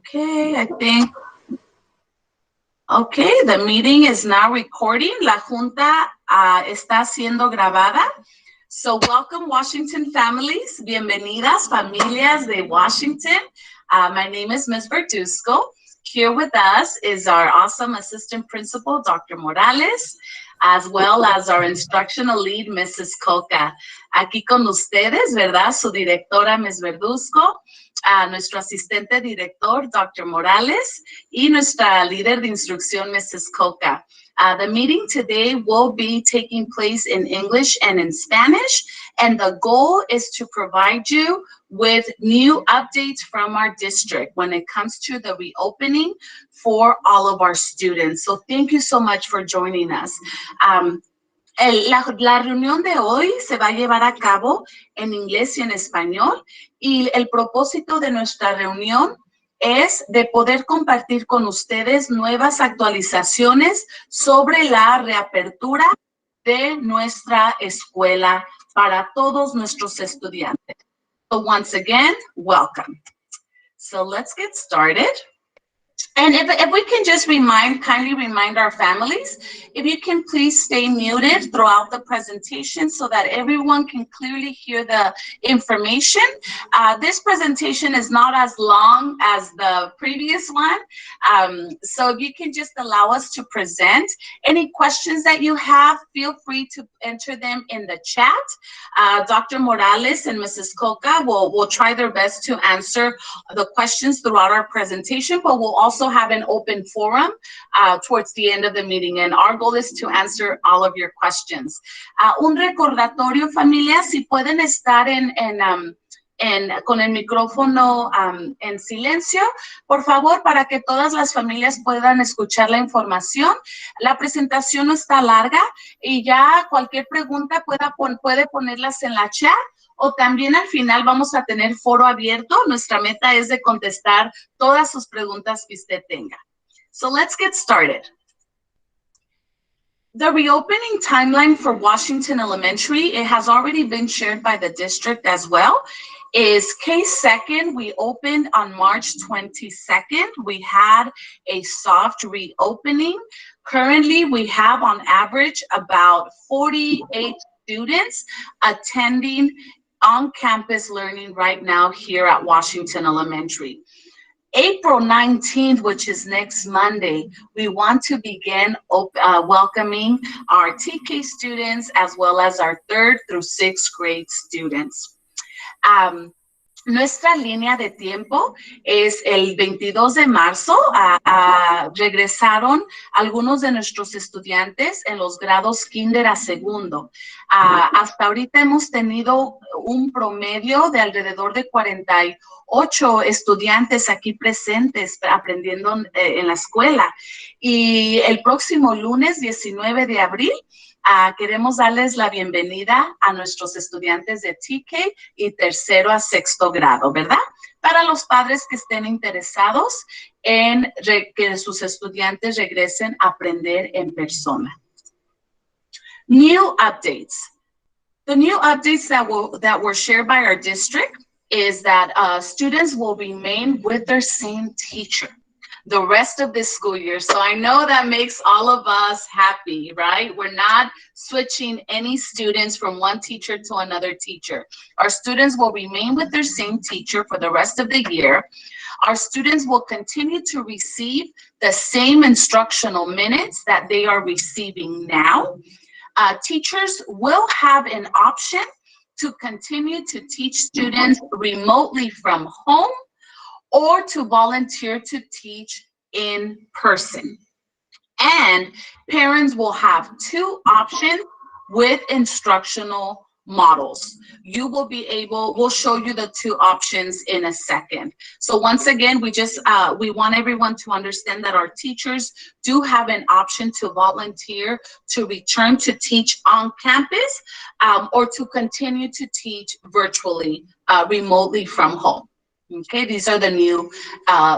Okay, I think. Okay, the meeting is now recording. La junta está siendo grabada. So welcome, Washington families. Bienvenidas, familias de Washington. My name is Ms. Verduzco. Here with us is our awesome assistant principal, Dr. Morales, as well as our instructional lead, Mrs. Coca. Aquí con ustedes, ¿verdad? Su directora, Ms. Verduzco, nuestro asistente director, Dr. Morales, y nuestra líder de instrucción, Mrs. Coca. The meeting today will be taking place in English and in Spanish, and the goal is to provide you with new updates from our district when it comes to the reopening for all of our students. So thank you so much for joining us. La reunión de hoy se va a llevar a cabo en inglés y en español, y el propósito de nuestra reunión es de poder compartir con ustedes nuevas actualizaciones sobre la reapertura de nuestra escuela para todos nuestros estudiantes. So once again, welcome. So let's get started. And if we can just kindly remind our families, if you can please stay muted throughout the presentation so that everyone can clearly hear the information. This presentation is not as long as the previous one. So if you can just allow us to present. Any questions that you have, feel free to enter them in the chat. Dr. Morales and Mrs. Coca will try their best to answer the questions throughout our presentation, but we'll also have an open forum towards the end of the meeting, and our goal is to answer all of your questions. Un recordatorio, familia, si pueden estar con el micrófono en silencio, por favor, para que todas las familias puedan escuchar la información. La presentación no está larga y ya cualquier pregunta puede ponerlas en la chat, o también al final vamos a tener foro abierto. Nuestra meta es de contestar todas sus preguntas que usted tenga. So let's get started. The reopening timeline for Washington Elementary, it has already been shared by the district as well, is K-2nd. We opened on March 22nd. We had a soft reopening. Currently, we have on average about 48 students attending on-campus learning right now here at Washington Elementary. April 19th, which is next Monday, we want to begin welcoming our TK students as well as our 3rd through 6th grade students. Nuestra línea de tiempo es el 22 de marzo. Regresaron algunos de nuestros estudiantes en los grados kinder a segundo. Hasta ahorita hemos tenido un promedio de alrededor de 48 estudiantes aquí presentes aprendiendo en la escuela. Y el próximo lunes 19 de abril, queremos darles la bienvenida a nuestros estudiantes de TK y 3º a 6º grado, ¿verdad? Para los padres que estén interesados en que sus estudiantes regresen a aprender en persona. New updates. The new updates that were shared by our district is that students will remain with their same teacher the rest of this school year. So I know that makes all of us happy, right? We're not switching any students from one teacher to another teacher. Our students will remain with their same teacher for the rest of the year. Our students will continue to receive the same instructional minutes that they are receiving now. Teachers will have an option to continue to teach students remotely from home or to volunteer to teach in person. And parents will have 2 options with instructional models. We'll show you the 2 options in a second. So once again, we want everyone to understand that our teachers do have an option to volunteer to return to teach on campus or to continue to teach virtually, remotely from home. Okay, these are the new,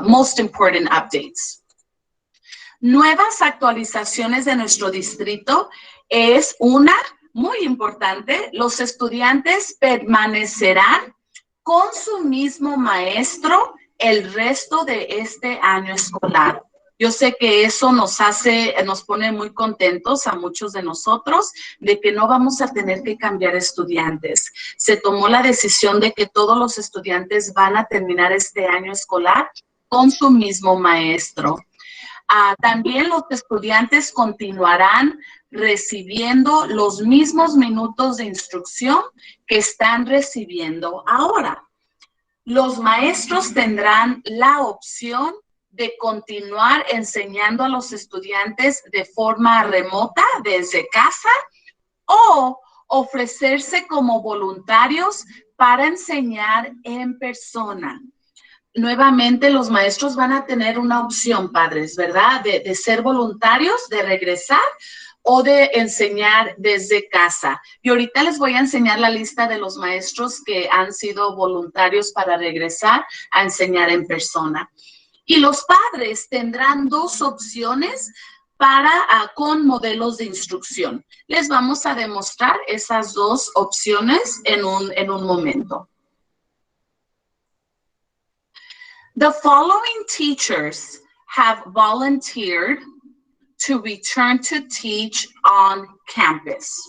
most important updates. Nuevas actualizaciones de nuestro distrito es una muy importante. Los estudiantes permanecerán con su mismo maestro el resto de este año escolar. Yo sé que eso nos pone muy contentos a muchos de nosotros de que no vamos a tener que cambiar estudiantes. Se tomó la decisión de que todos los estudiantes van a terminar este año escolar con su mismo maestro. También los estudiantes continuarán recibiendo los mismos minutos de instrucción que están recibiendo ahora. Los maestros tendrán la opción de continuar enseñando a los estudiantes de forma remota desde casa o ofrecerse como voluntarios para enseñar en persona. Nuevamente, los maestros van a tener una opción, padres, ¿verdad? De ser voluntarios, de regresar o de enseñar desde casa. Y ahorita les voy a enseñar la lista de los maestros que han sido voluntarios para regresar a enseñar en persona. Y los padres tendrán dos opciones con modelos de instrucción. Les vamos a demostrar esas dos opciones en un momento. The following teachers have volunteered to return to teach on campus.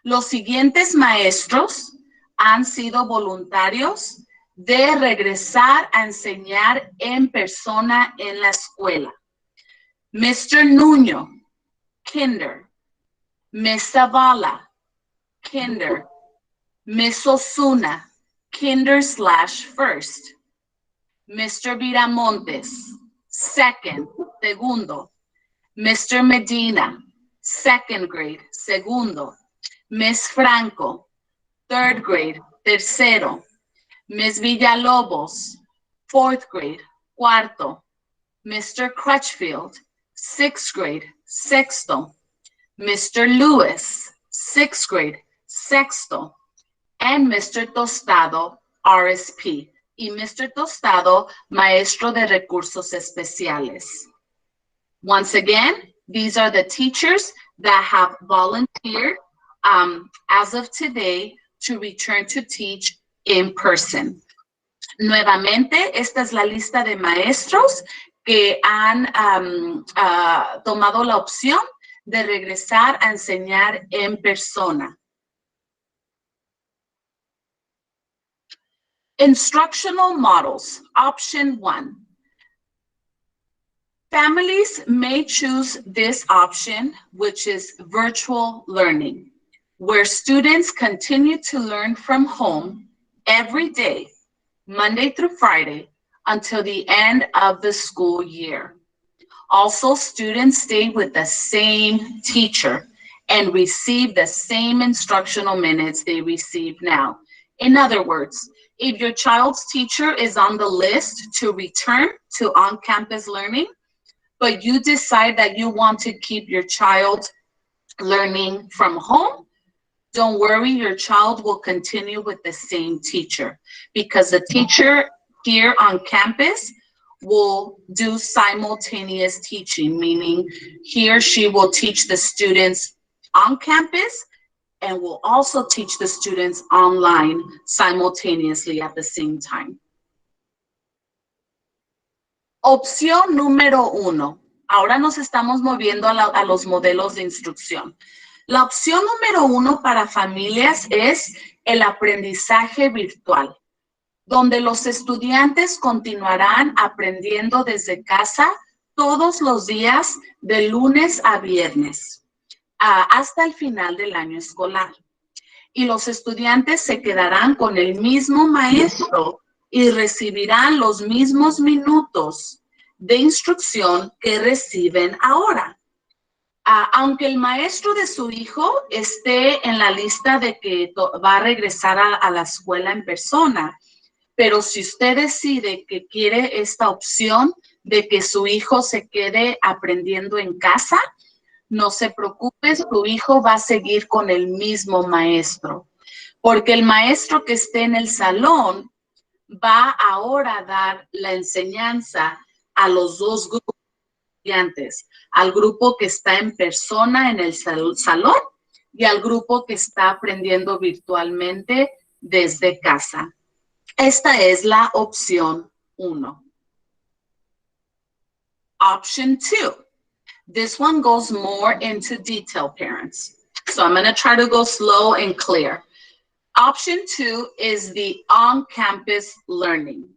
Los siguientes maestros han sido voluntarios de regresar a enseñar en persona en la escuela. Mr. Nuño, Kinder. Miss Zavala, Kinder. Miss Osuna, Kinder/First. Mr. Viramontes, segundo. Mr. Medina, second grade, segundo. Miss Franco, third grade, tercero. Miss Villalobos, fourth grade, cuarto. Mr. Crutchfield, sixth grade, sexto. Mr. Lewis, sixth grade, sexto. And Mr. Tostado, RSP. Y Mr. Tostado, maestro de recursos especiales. Once again, these are the teachers that have volunteered as of today to return to teach in person. Nuevamente, esta es la lista de maestros que han tomado la opción de regresar a enseñar en persona. Instructional models, option 1. Families may choose this option, which is virtual learning, where students continue to learn from home every day, Monday through Friday, until the end of the school year. Also, students stay with the same teacher and receive the same instructional minutes they receive now. In other words, if your child's teacher is on the list to return to on-campus learning, but you decide that you want to keep your child learning from home, don't worry, your child will continue with the same teacher because the teacher here on campus will do simultaneous teaching, meaning he or she will teach the students on campus and will also teach the students online simultaneously at the same time. Opción número 1. Ahora nos estamos moviendo a los modelos de instrucción. La opción número 1 para familias es el aprendizaje virtual, donde los estudiantes continuarán aprendiendo desde casa todos los días de lunes a viernes hasta el final del año escolar. Y los estudiantes se quedarán con el mismo maestro y recibirán los mismos minutos de instrucción que reciben ahora. Aunque el maestro de su hijo esté en la lista de que va a regresar a la escuela en persona, pero si usted decide que quiere esta opción de que su hijo se quede aprendiendo en casa, no se preocupe, su hijo va a seguir con el mismo maestro, porque el maestro que esté en el salón va ahora a dar la enseñanza a los dos grupos de estudiantes, al grupo que está en persona en el salón y al grupo que está aprendiendo virtualmente desde casa. Esta es la opción 1. Option 2. This one goes more into detail, parents. So I'm going to try to go slow and clear. Option 2 is the on-campus learning.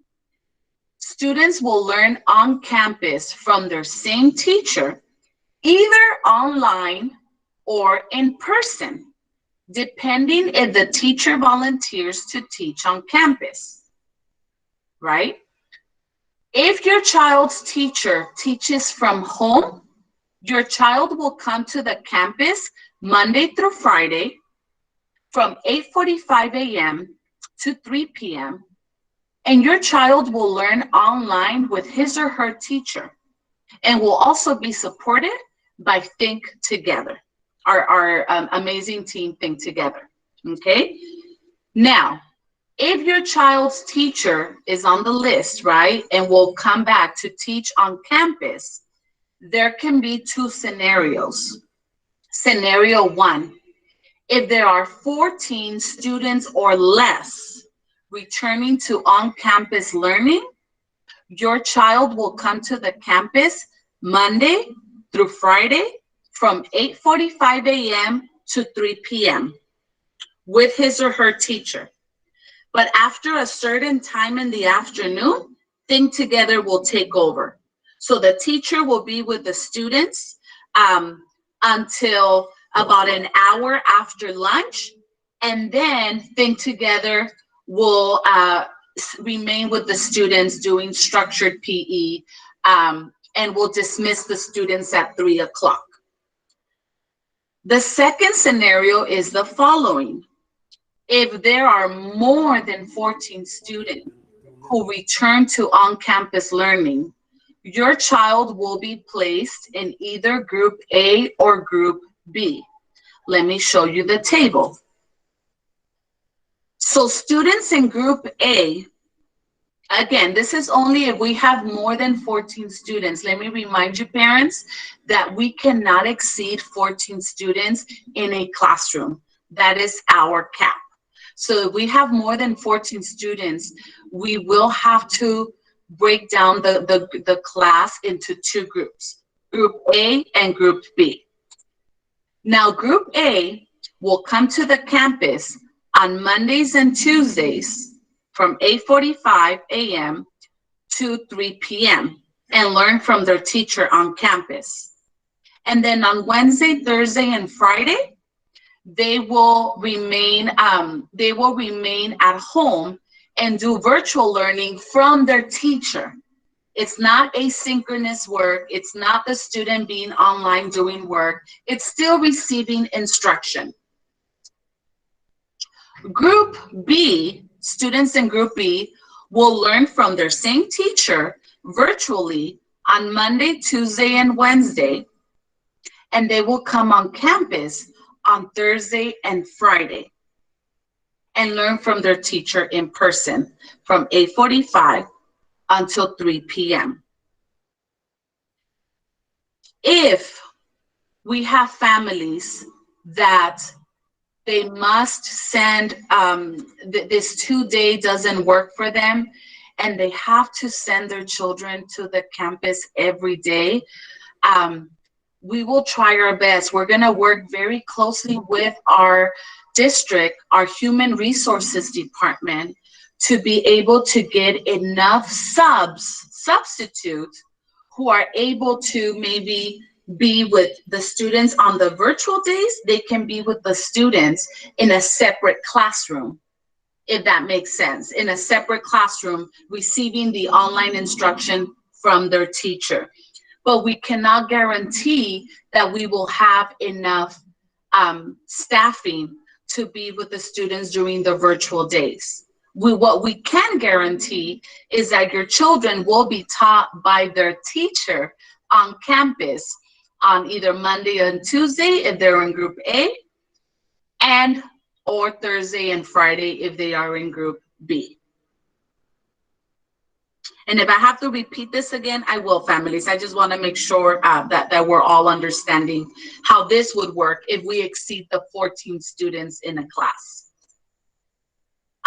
Students will learn on campus from their same teacher, either online or in person, depending if the teacher volunteers to teach on campus, right? If your child's teacher teaches from home, your child will come to the campus Monday through Friday from 8:45 a.m. to 3 p.m. And your child will learn online with his or her teacher and will also be supported by Think Together, our amazing team Think Together, okay? Now, if your child's teacher is on the list, right, and will come back to teach on campus, there can be 2 scenarios. Scenario 1, if there are 14 students or less returning to on-campus learning, your child will come to the campus Monday through Friday from 8:45 a.m. to 3 p.m. with his or her teacher. But after a certain time in the afternoon, Think Together will take over. So the teacher will be with the students until about an hour after lunch, and then Think Together will remain with the students doing structured PE, and will dismiss the students at 3 o'clock. The second scenario is the following. If there are more than 14 students who return to on-campus learning, your child will be placed in either Group A or Group B. Let me show you the table. So students in Group A, again, this is only if we have more than 14 students. Let me remind you, parents, that we cannot exceed 14 students in a classroom. That is our cap. So if we have more than 14 students, we will have to break down the class into 2 groups, Group A and Group B. Now, Group A will come to the campus on Mondays and Tuesdays from 8:45 a.m. to 3 p.m. and learn from their teacher on campus. And then on Wednesday, Thursday, and Friday, they will remain at home and do virtual learning from their teacher. It's not asynchronous work. It's not the student being online doing work. It's still receiving instruction. Group B, students in Group B, will learn from their same teacher virtually on Monday, Tuesday, and Wednesday, and they will come on campus on Thursday and Friday and learn from their teacher in person from 8:45 until 3 p.m. If we have families that they must send, this 2-day doesn't work for them, and they have to send their children to the campus every day, we will try our best. We're going to work very closely with our district, our human resources department, to be able to get enough substitutes who are able to maybe be with the students on the virtual days. They can be with the students in a separate classroom, if that makes sense, in a separate classroom, receiving the online instruction from their teacher. But we cannot guarantee that we will have enough staffing to be with the students during the virtual days. What we can guarantee is that your children will be taught by their teacher on campus on either Monday and Tuesday if they're in Group A, and or Thursday and Friday if they are in Group B. And if I have to repeat this again, I will, families. I just want to make sure that we're all understanding how this would work if we exceed the 14 students in a class.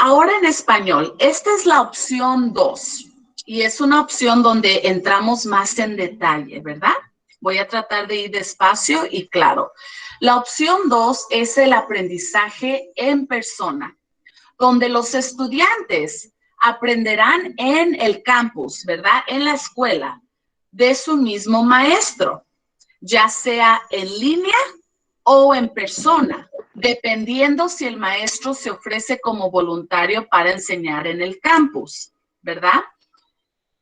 Ahora en español, esta es la opción 2. Y es una opción donde entramos más en detalle, ¿verdad? Voy a tratar de ir despacio y claro. La opción 2 es el aprendizaje en persona, donde los estudiantes aprenderán en el campus, ¿verdad? En la escuela, de su mismo maestro, ya sea en línea o en persona, dependiendo si el maestro se ofrece como voluntario para enseñar en el campus, ¿verdad?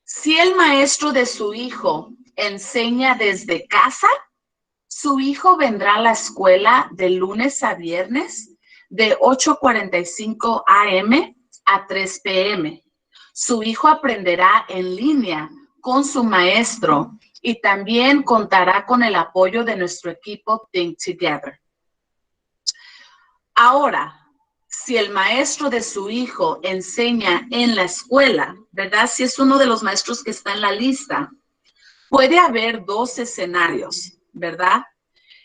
Si el maestro de su hijo enseña desde casa, su hijo vendrá a la escuela de lunes a viernes de 8:45 a.m. a 3 p.m. Su hijo aprenderá en línea con su maestro y también contará con el apoyo de nuestro equipo Think Together. Ahora, si el maestro de su hijo enseña en la escuela, ¿verdad? Si es uno de los maestros que está en la lista, puede haber dos escenarios, ¿verdad?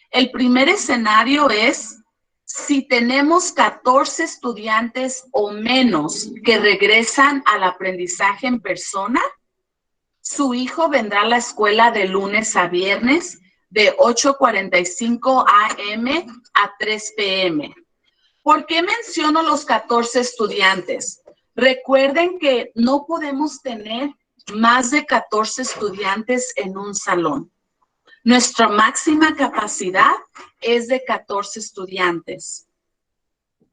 El primer escenario es si tenemos 14 estudiantes o menos que regresan al aprendizaje en persona, su hijo vendrá a la escuela de lunes a viernes de 8:45 a.m. a 3 p.m. ¿Por qué menciono los 14 estudiantes? Recuerden que no podemos tener más de 14 estudiantes en un salón. Nuestra máxima capacidad es de 14 estudiantes.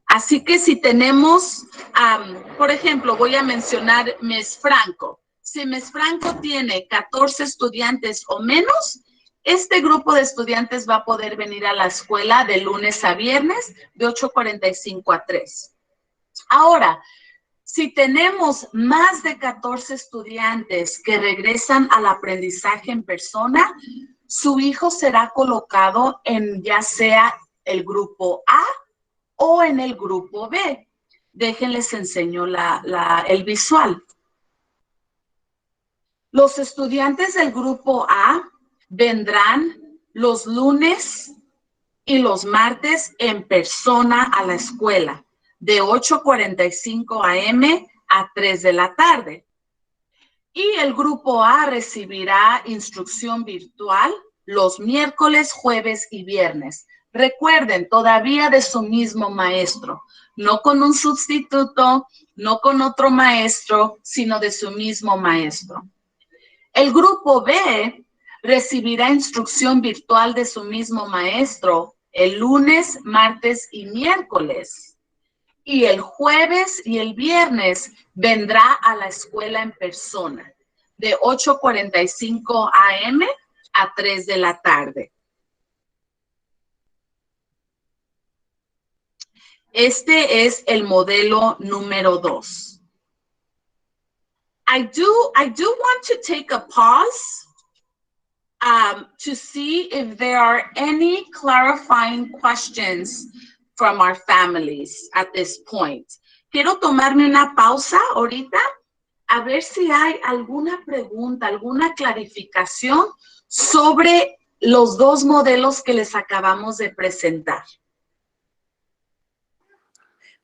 Así que si tenemos, por ejemplo, voy a mencionar Miss Franco. Si Miss Franco tiene 14 estudiantes o menos, este grupo de estudiantes va a poder venir a la escuela de lunes a viernes de 8:45 a 3. Ahora, si tenemos más de 14 estudiantes que regresan al aprendizaje en persona, su hijo será colocado en ya sea el grupo A o en el grupo B. Déjenles enseño el visual. Los estudiantes del grupo A vendrán los lunes y los martes en persona a la escuela, de 8:45 a.m. a 3 de la tarde. Y el grupo A recibirá instrucción virtual los miércoles, jueves y viernes. Recuerden, todavía de su mismo maestro, no con un sustituto, no con otro maestro, sino de su mismo maestro. El grupo B recibirá instrucción virtual de su mismo maestro el lunes, martes y miércoles. Y el jueves y el viernes vendrá a la escuela en persona, de 8:45 a.m. a 3 de la tarde. Este es el modelo número 2. I do want to take a pause to see if there are any clarifying questions from our families at this point. Quiero tomarme una pausa ahorita a ver si hay alguna pregunta, alguna clarificación sobre los dos modelos que les acabamos de presentar.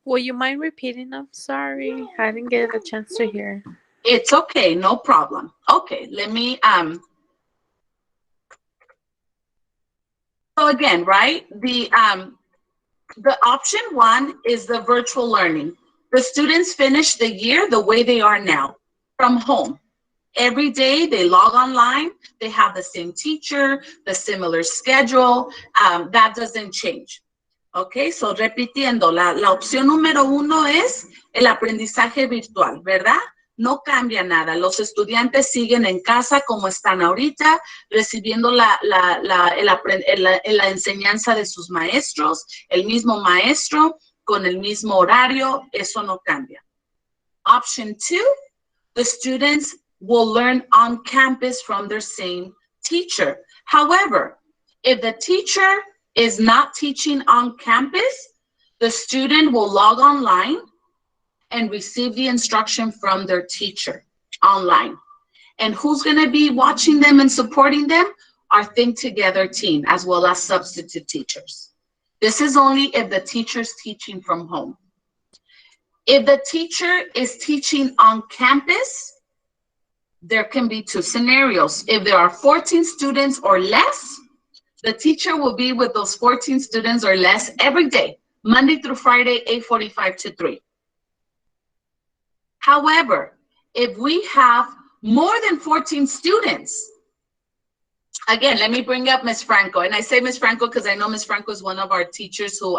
Will you mind repeating them? Sorry, I didn't get a chance to hear. It's okay, no problem. Okay, let me, so again, right, the option 1 is the virtual learning. The students finish the year the way they are now, from home. Every day they log online, they have the same teacher, the similar schedule, that doesn't change. Ok, so repitiendo, la opción número 1 es el aprendizaje virtual, ¿verdad? No cambia nada. Los estudiantes siguen en casa como están ahorita, recibiendo la enseñanza de sus maestros, el mismo maestro, con el mismo horario, eso no cambia. Option 2, the students will learn on campus from their same teacher. However, if the teacher is not teaching on campus, the student will log online and receive the instruction from their teacher online. And who's going to be watching them and supporting them? Our Think Together team, as well as substitute teachers. This is only if the teacher's teaching from home. If the teacher is teaching on campus, there can be two scenarios. If there are 14 students or less, the teacher will be with those 14 students or less every day, Monday through Friday, 8:45 to 3. However, if we have more than 14 students, again, let me bring up Ms. Franco. And I say Ms. Franco because I know Ms. Franco is one of our teachers who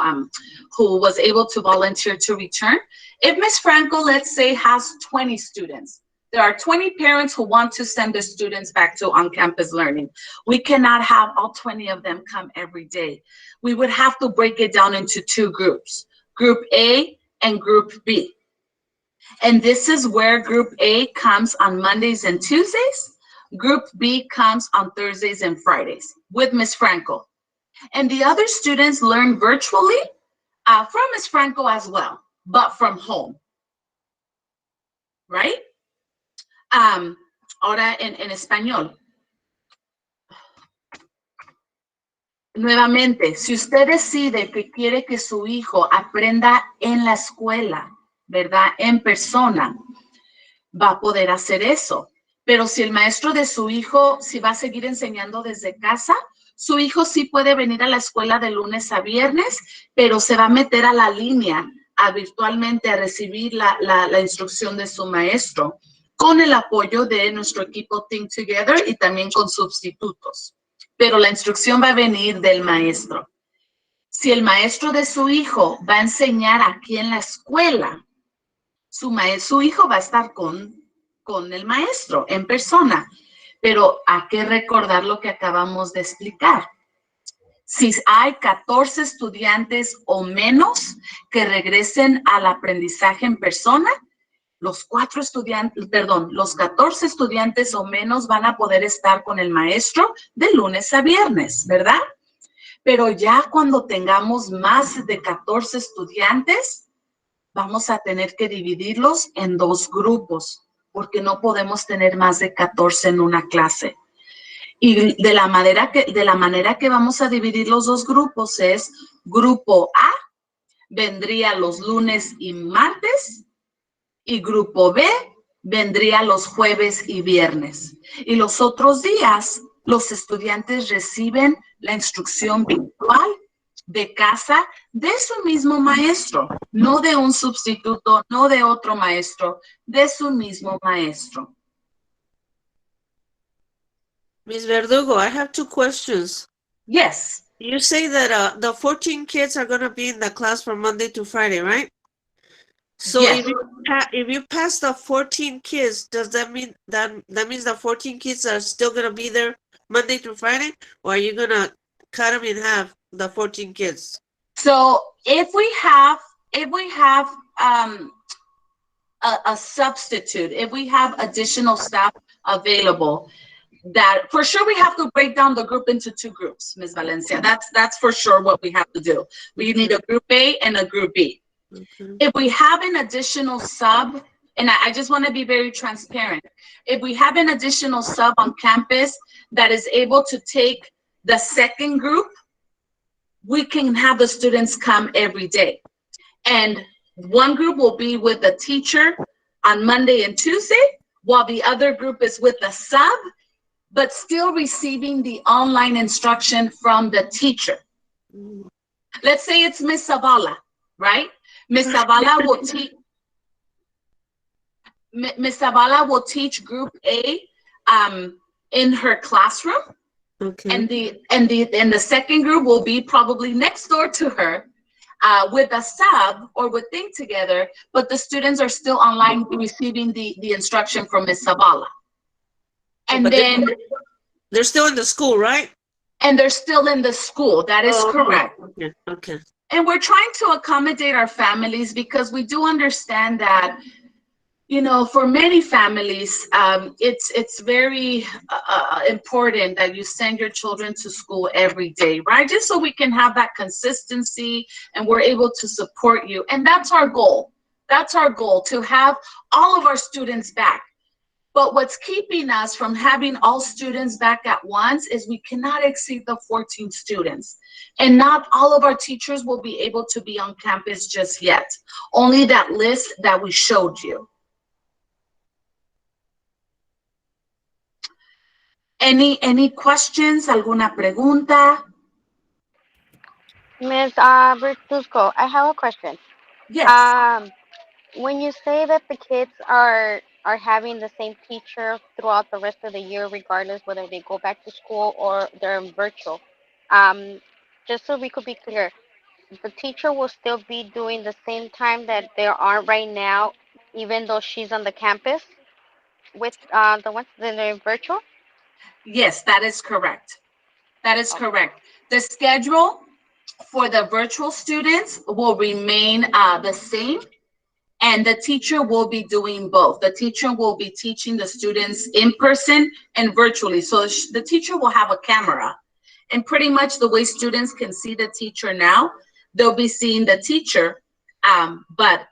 was able to volunteer to return. If Ms. Franco, let's say, has 20 students, there are 20 parents who want to send their students back to on-campus learning. We cannot have all 20 of them come every day. We would have to break it down into two groups, Group A and Group B. And this is where Group A comes on Mondays and Tuesdays. Group B comes on Thursdays and Fridays with Ms. Franco. And the other students learn virtually from Ms. Franco as well, but from home, right? Ahora en español. Nuevamente, si usted decide que quiere que su hijo aprenda en la escuela, ¿verdad? En persona, va a poder hacer eso. Pero si el maestro de su hijo, si va a seguir enseñando desde casa, su hijo sí puede venir a la escuela de lunes a viernes, pero se va a meter a la línea virtualmente a recibir la instrucción de su maestro, con el apoyo de nuestro equipo Think Together y también con sustitutos. Pero la instrucción va a venir del maestro. Si el maestro de su hijo va a enseñar aquí en la escuela, su hijo va a estar con el maestro en persona, pero hay que recordar lo que acabamos de explicar. Si hay 14 estudiantes o menos que regresen al aprendizaje en persona, los 14 estudiantes o menos van a poder estar con el maestro de lunes a viernes, ¿verdad? Pero ya cuando tengamos más de 14 estudiantes, vamos a tener que dividirlos en dos grupos, porque no podemos tener más de 14 en una clase. Y de la manera que vamos a dividir los dos grupos es, grupo A vendría los lunes y martes, y grupo B vendría los jueves y viernes. Y los otros días, los estudiantes reciben la instrucción virtual de casa de su mismo maestro, no de un sustituto, no de otro maestro, de su mismo maestro. Ms. Verdugo, I have two questions. Yes. You say that the 14 kids are going to be in the class from Monday to Friday, right? So yes. if you pass the 14 kids, does that mean that means the 14 kids are still going to be there Monday through Friday, or are you going to cut them in half, the 14 kids? So if we have a substitute, if we have additional staff available, that for sure we have to break down the group into two groups, Ms. Valencia. That's for sure what we have to do. We need a group A and a group B. Okay. If we have an additional sub, and I just want to be very transparent, if we have an additional sub on campus that is able to take the second group, we can have the students come every day. And one group will be with the teacher on Monday and Tuesday, while the other group is with the sub, but still receiving the online instruction from the teacher. Let's say it's Miss Zavala, right? Miss Zavala will teach Group A in her classroom. Okay. And the second group will be probably next door to her with a sub or with Think Together, but the students are still online receiving the instruction from Miss Zavala. And but then they're still in the school, right? And they're still in the school. That is correct. Okay. Okay. And we're trying to accommodate our families because we do understand that, you know, for many families, it's very important that you send your children to school every day, right? Just so we can have that consistency and we're able to support you. And that's our goal. That's our goal, to have all of our students back. But what's keeping us from having all students back at once is we cannot exceed the 14 students. And not all of our teachers will be able to be on campus just yet. Only that list that we showed you. Any questions? ¿Alguna pregunta? Ms. Verduzco, I have a question. Yes. Um, when you say that the kids are having the same teacher throughout the rest of the year, regardless whether they go back to school or they're in virtual, um, just so we could be clear, the teacher will still be doing the same time that they are right now, even though she's on the campus with the ones that are virtual. Yes, that is correct. That is Okay. correct. The schedule for the virtual students will remain the same, and the teacher will be doing both. The teacher will be teaching the students in person and virtually. So the teacher will have a camera, and pretty much the way students can see the teacher now, they'll be seeing the teacher, but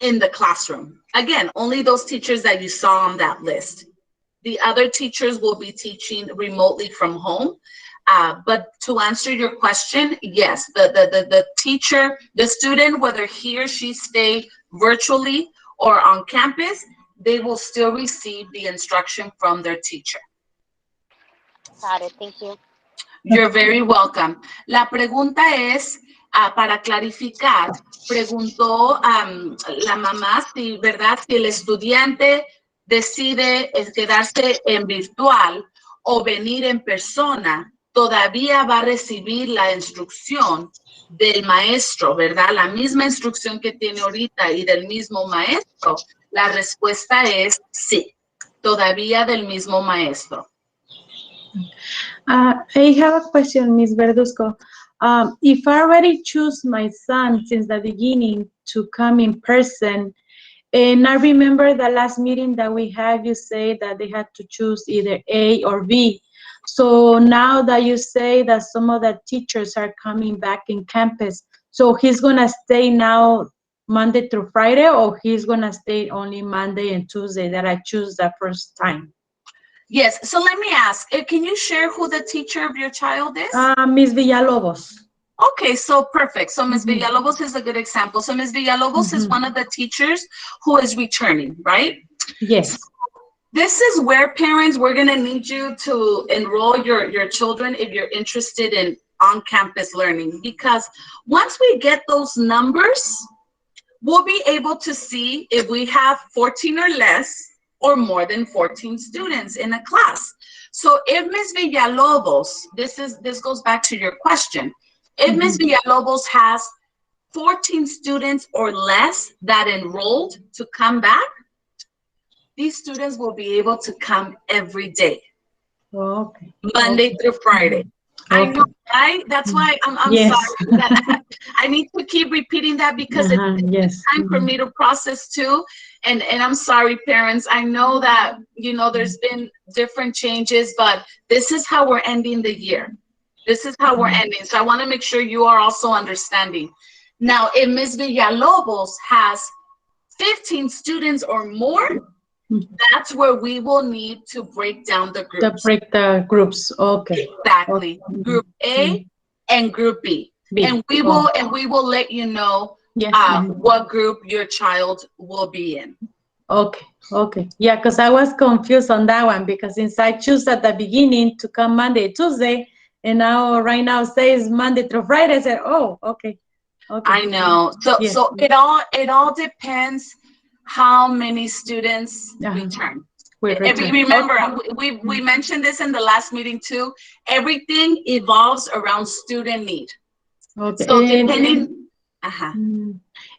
in the classroom. Again, only those teachers that you saw on that list. The other teachers will be teaching remotely from home. But to answer your question, yes, the teacher, the student, whether he or she stay virtually or on campus, they will still receive the instruction from their teacher. Got it. Thank you. You're very welcome. La pregunta es, para clarificar, preguntó la mamá si, ¿verdad? Si el estudiante decide quedarse en virtual o venir en persona, todavía va a recibir la instrucción del maestro, ¿verdad? La misma instrucción que tiene ahorita y del mismo maestro. La respuesta es sí, todavía del mismo maestro. I have a question, Ms. Verduzco. If I already choose my son since the beginning to come in person, and I remember the last meeting that we had, you say that they had to choose either A or B. So now that you say that some of the teachers are coming back in campus, so he's gonna stay now Monday through Friday, or he's gonna stay only Monday and Tuesday that I choose the first time? Yes, so let me ask, can you share who the teacher of your child is? Ms. Villalobos. Okay, so perfect. So Ms. Villalobos is a good example. So Ms. Villalobos is one of the teachers who is returning, right? Yes. This is where parents, we're gonna need you to enroll your children if you're interested in on-campus learning, because once we get those numbers, we'll be able to see if we have 14 or less or more than 14 students in a class. So if Ms. Villalobos, this goes back to your question, if Ms. Villalobos has 14 students or less that enrolled to come back, these students will be able to come every day. Okay. Monday through Friday. Okay. I know, right? That's why I'm Yes. sorry that I need to keep repeating that because it's time for me to process too. And I'm sorry, parents. I know that, there's been different changes, but this is how we're ending the year. This is how we're ending. So I want to make sure you are also understanding. Now, if Ms. Villalobos has 15 students or more, that's where we will need to break down the groups. To break the groups, okay. Exactly. Group A and Group B. And we will let you know what group your child will be in. Okay. Yeah, because I was confused on that one, because since I choose at the beginning to come Monday, Tuesday, and now right now says Monday through Friday, I said, oh, okay. I know. So it all depends how many students return. Remember, we mentioned this in the last meeting too. Everything evolves around student need. Okay. So depending.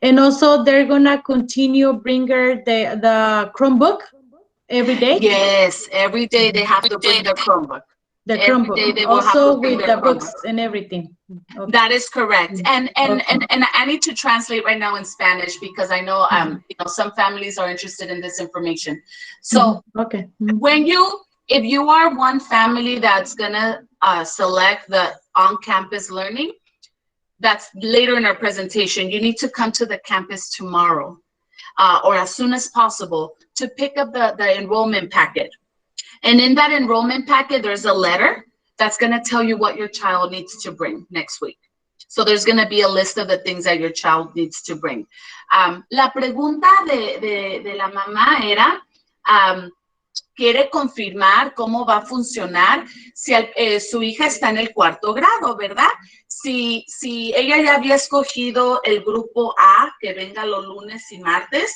And also they're gonna continue bring her the Chromebook every day? Yes, every day they have to bring their Chromebook. The Chromebook, also with the books and everything. Okay. That is correct. And I need to translate right now in Spanish because I know some families are interested in this information. So if you are one family that's gonna select the on-campus learning, that's later in our presentation, you need to come to the campus tomorrow or as soon as possible to pick up the enrollment packet. And in that enrollment packet, there's a letter that's going to tell you what your child needs to bring next week. So there's going to be a list of the things that your child needs to bring. La pregunta de la mamá era quiere confirmar cómo va a funcionar si su hija está en el 4º grado, ¿verdad? Si ella ya había escogido el grupo A, que venga los lunes y martes,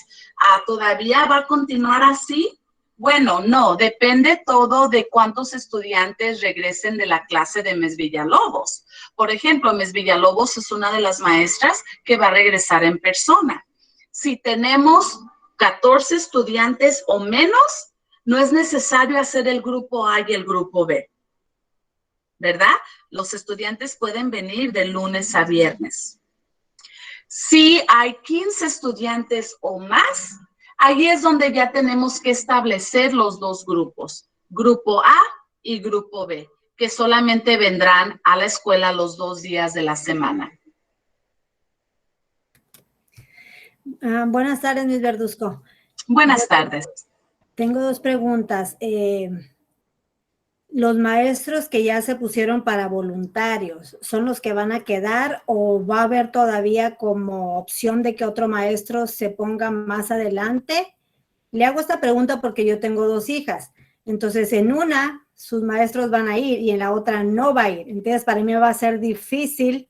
¿todavía va a continuar así? Bueno, no, depende todo de cuántos estudiantes regresen de la clase de Ms. Villalobos. Por ejemplo, Ms. Villalobos es una de las maestras que va a regresar en persona. Si tenemos 14 estudiantes o menos, no es necesario hacer el grupo A y el grupo B, ¿verdad? Los estudiantes pueden venir de lunes a viernes. Si hay 15 estudiantes o más, ahí es donde ya tenemos que establecer los dos grupos, grupo A y grupo B, que solamente vendrán a la escuela los 2 días de la semana. Buenas tardes, Miss Verduzco. Buenas tardes. Tengo 2 preguntas. ¿Los maestros que ya se pusieron para voluntarios son los que van a quedar o va a haber todavía como opción de que otro maestro se ponga más adelante? Le hago esta pregunta porque yo tengo 2 hijas. Entonces, en una, sus maestros van a ir y en la otra no va a ir. Entonces, para mí va a ser difícil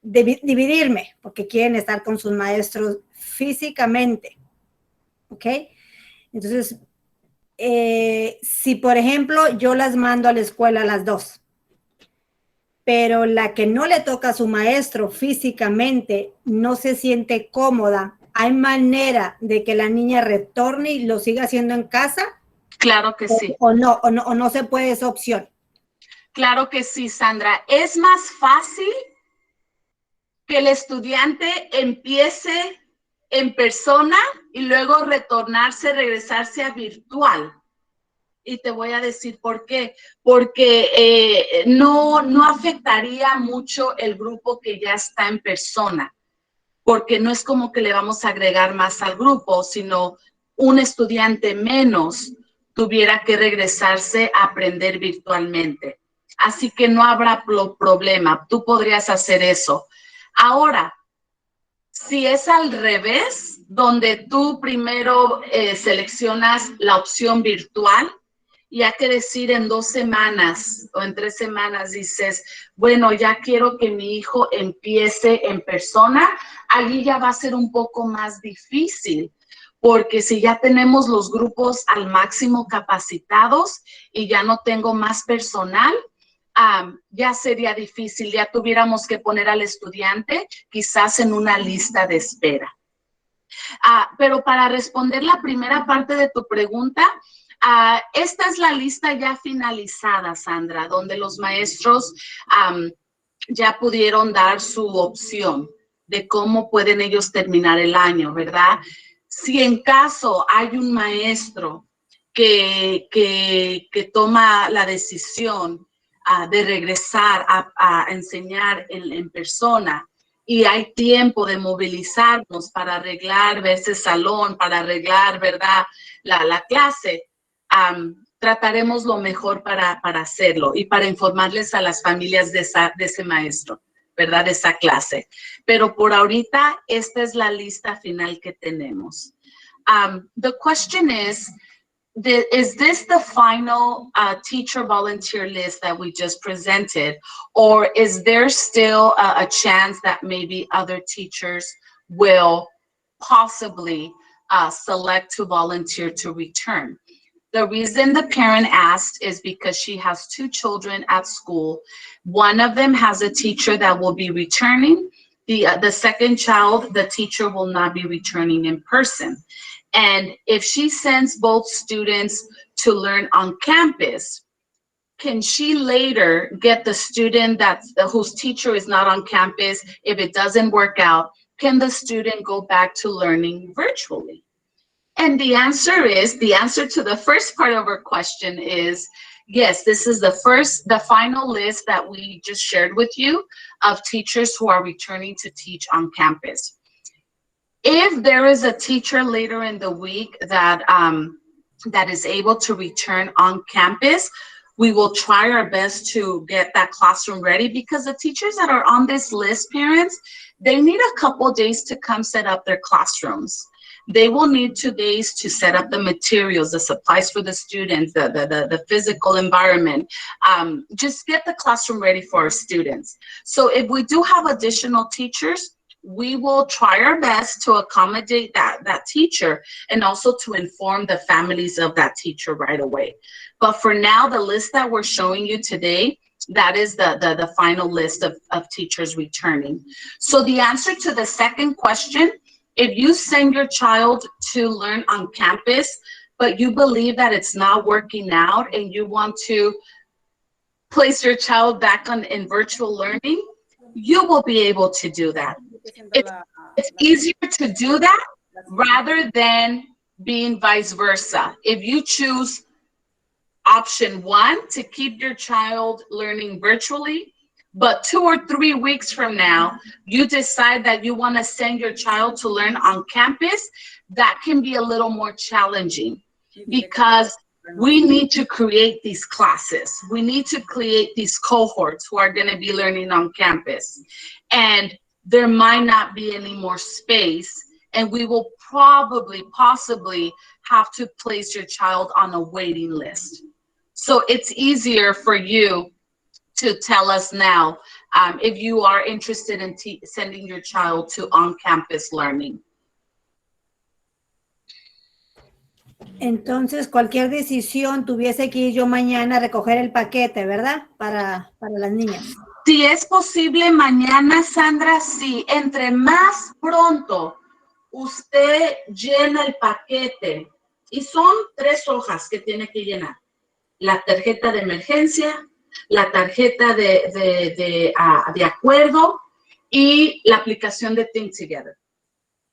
dividirme porque quieren estar con sus maestros físicamente. ¿Ok? Entonces, si por ejemplo yo las mando a la escuela a las 2, pero la que no le toca a su maestro físicamente no se siente cómoda, ¿hay manera de que la niña retorne y lo siga haciendo en casa? Claro que sí. ¿O no se puede esa opción? Claro que sí, Sandra. Es más fácil que el estudiante empiece en persona y luego regresarse a virtual. Y te voy a decir por qué. Porque no afectaría mucho el grupo que ya está en persona. Porque no es como que le vamos a agregar más al grupo, sino un estudiante menos tuviera que regresarse a aprender virtualmente. Así que no habrá problema. Tú podrías hacer eso. Ahora, si es al revés, donde tú primero seleccionas la opción virtual, y hay que decir en 2 semanas o en 3 semanas dices, bueno, ya quiero que mi hijo empiece en persona, allí ya va a ser un poco más difícil, porque si ya tenemos los grupos al máximo capacitados y ya no tengo más personal, ya sería difícil, ya tuviéramos que poner al estudiante quizás en una lista de espera. Pero para responder la primera parte de tu pregunta, esta es la lista ya finalizada, Sandra, donde los maestros ya pudieron dar su opción de cómo pueden ellos terminar el año, ¿verdad? Si en caso hay un maestro que toma la decisión de regresar a enseñar en persona y hay tiempo de movilizarnos para arreglar ese salón, para arreglar, ¿verdad?, la clase, trataremos lo mejor para hacerlo y para informarles a las familias de ese maestro, ¿verdad?, de esa clase. Pero por ahorita, esta es la lista final que tenemos. The question is this the final teacher volunteer list that we just presented, or is there still a chance that maybe other teachers will possibly select to volunteer to return? The reason the parent asked is because she has 2 children at school. One of them has a teacher that will be returning. The second child, the teacher will not be returning in person. And if she sends both students to learn on campus, can she later get the student whose teacher is not on campus? If it doesn't work out, can the student go back to learning virtually? And the answer to the first part of our question is, yes, this is the final list that we just shared with you of teachers who are returning to teach on campus. If there is a teacher later in the week that is able to return on campus, we will try our best to get that classroom ready, because the teachers that are on this list, parents, they need a couple days to come set up their classrooms. They will need 2 days to set up the materials, the supplies for the students, the physical environment. Just get the classroom ready for our students. So if we do have additional teachers, we will try our best to accommodate that teacher and also to inform the families of that teacher right away. But for now, the list that we're showing you today, that is the final list of teachers returning. So the answer to the second question, if you send your child to learn on campus, but you believe that it's not working out and you want to place your child back in virtual learning, you will be able to do that. It's easier to do that rather than being vice versa. If you choose option 1 to keep your child learning virtually, but 2 or 3 weeks from now, you decide that you want to send your child to learn on campus, that can be a little more challenging because we need to create these classes. We need to create these cohorts who are going to be learning on campus. And there might not be any more space, and we will possibly have to place your child on a waiting list. So it's easier for you to tell us now if you are interested in sending your child to on-campus learning. Entonces, cualquier decisión tuviese que ir yo mañana a recoger el paquete, ¿verdad? Para las niñas. Si es posible mañana, Sandra, sí. Entre más pronto usted llena el paquete, y son 3 hojas que tiene que llenar. La tarjeta de emergencia, la tarjeta de acuerdo y la aplicación de Think Together.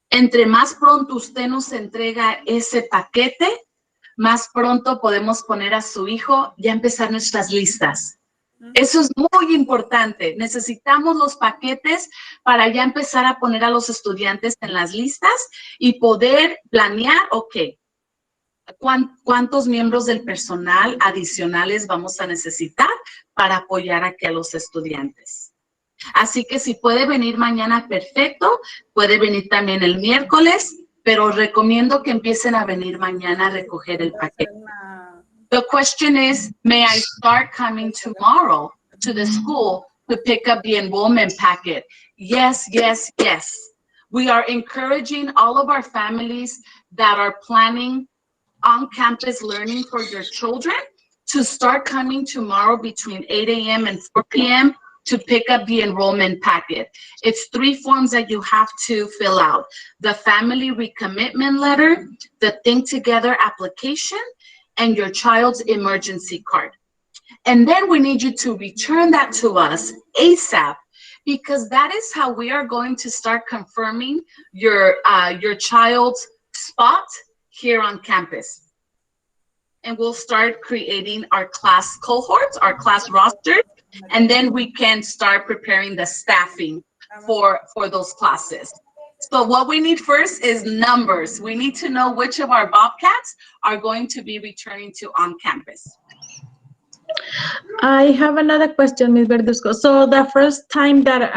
Entre más pronto usted nos entrega ese paquete, más pronto podemos poner a su hijo y empezar nuestras listas. Eso es muy importante. Necesitamos los paquetes para ya empezar a poner a los estudiantes en las listas y poder planear, ok, ¿cuántos miembros del personal adicionales vamos a necesitar para apoyar aquí a los estudiantes? Así que si puede venir mañana, perfecto. Puede venir también el miércoles, pero recomiendo que empiecen a venir mañana a recoger el paquete. The question is, may I start coming tomorrow to the school to pick up the enrollment packet? Yes, yes, yes. We are encouraging all of our families that are planning on-campus learning for your children to start coming tomorrow between 8 a.m. and 4 p.m. to pick up the enrollment packet. It's 3 forms that you have to fill out: the family recommitment letter, the Think Together application, and your child's emergency card. And then we need you to return that to us ASAP, because that is how we are going to start confirming your child's spot here on campus. And we'll start creating our class cohorts, our class rosters, and then we can start preparing the staffing for those classes. So what we need first is numbers. We need to know which of our Bobcats are going to be returning to on campus. I have another question, Ms. Verduzco. So the first time that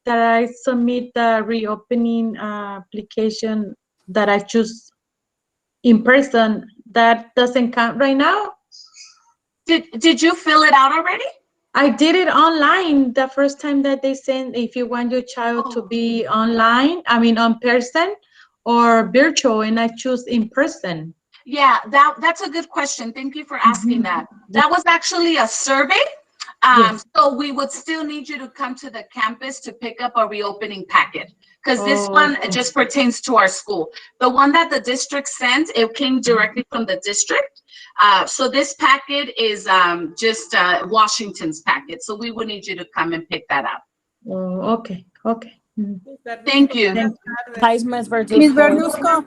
I submit the reopening application that I choose in person, that doesn't count right now? Did you fill it out already? I did it online the first time that they sent, if you want your child to be online, I mean on person or virtual, and I choose in person. Yeah, that's a good question. Thank you for asking that. That was actually a survey. Yes. So we would still need you to come to the campus to pick up a reopening packet, because this one just pertains to our school. The one that the district sent, it came directly from the district. So this packet is just Washington's packet. So we would need you to come and pick that up. Oh, okay, okay. Thank you. Hi, Ms. Verduzco. Miss Verduzco,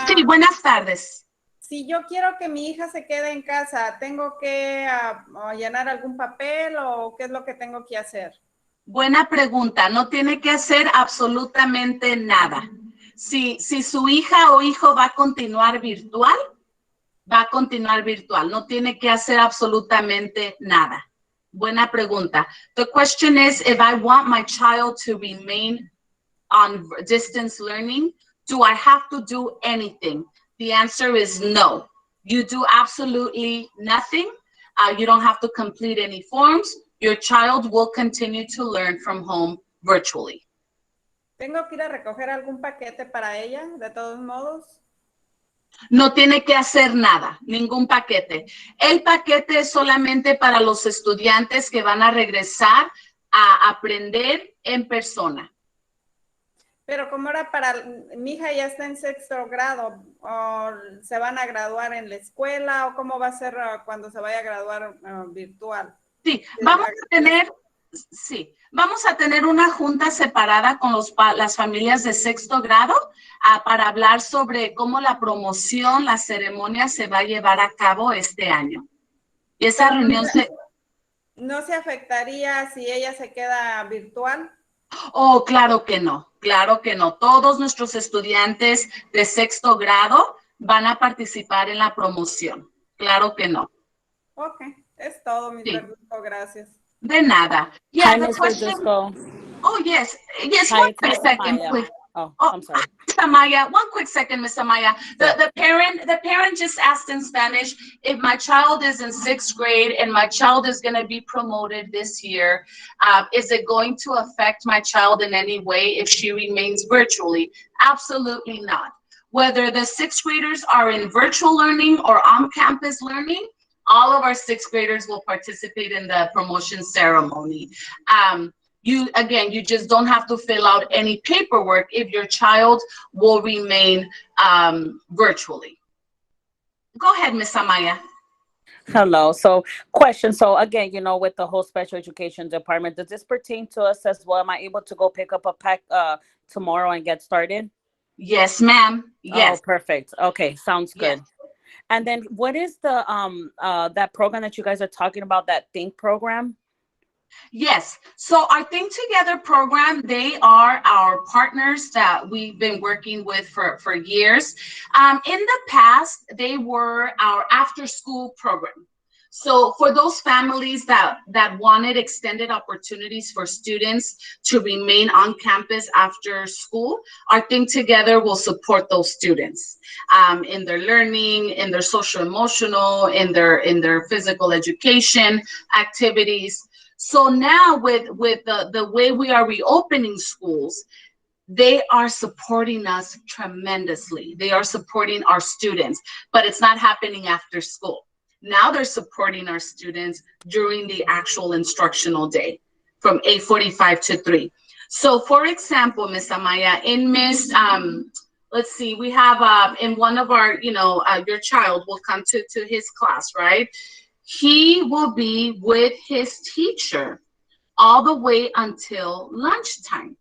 Sí, buenas tardes. si yo quiero que mi hija se quede en casa, ¿tengo que llenar algún papel o qué es lo que tengo que hacer? Buena pregunta. No tiene que hacer absolutamente nada. Si su hija o hijo va a continuar virtual, No tiene que hacer absolutamente nada. Buena pregunta. The question is, if I want my child to remain on distance learning, do I have to do anything? The answer is no. You do absolutely nothing. You don't have to complete any forms. Your child will continue to learn from home virtually. ¿Tengo que ir a recoger algún paquete para ella, de todos modos? No tiene que hacer nada, ningún paquete. El paquete es solamente para los estudiantes que van a regresar a aprender en persona. Pero como era para, mi hija ya está en 6º grado, o se van a graduar en la escuela, o cómo va a ser cuando se vaya a graduar virtual. Sí, vamos a tener una junta separada con las familias de 6º grado para hablar sobre cómo la promoción, la ceremonia se va a llevar a cabo este año. Y esa reunión ¿No se afectaría si ella se queda virtual? Oh, claro que no, claro que no. Todos nuestros estudiantes de 6º grado van a participar en la promoción. Claro que no. Ok, es todo, Miss Sí. Verduzco, gracias. De nada. Hi, Yeah, the Ms. question. Verduzco. Oh, yes. Yes, Hi, one it's quick Miss second, Amaya. please. Oh, Oh, I'm sorry. Miss Amaya, one quick second, Miss Amaya. Sure. The parent just asked in Spanish, if my child is in 6th grade and my child is going to be promoted this year, is it going to affect my child in any way if she remains virtually? Absolutely not. Whether the 6th graders are in virtual learning or on-campus learning, all of our 6th graders will participate in the promotion ceremony. You just don't have to fill out any paperwork if your child will remain virtually. Go ahead, Miss Amaya. Hello. So, question. So, again, with the whole special education department, does this pertain to us as well? Am I able to go pick up a pack tomorrow and get started? Yes, ma'am. Yes. Oh, perfect. Okay, sounds good. Yes. And then, what is the that program that you guys are talking about? That Think program? Yes. So our Think Together program, they are our partners that we've been working with for years. In the past, they were our after-school program. So for those families that wanted extended opportunities for students to remain on campus after school, our Think Together will support those students in their learning, in their social emotional, in their physical education activities. So now with the way we are reopening schools, they are supporting us tremendously. They are supporting our students, but it's not happening after school. Now they're supporting our students during the actual instructional day from 8:45 to 3. So for example, Miss Amaya, in Miss, let's see, we have in one of our, your child will come to his class, right? He will be with his teacher all the way until lunchtime,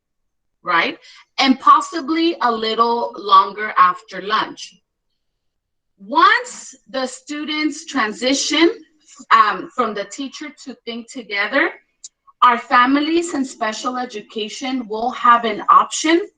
right? And possibly a little longer after lunch. Once the students transition from the teacher to Think Together, our families in special education will have an option.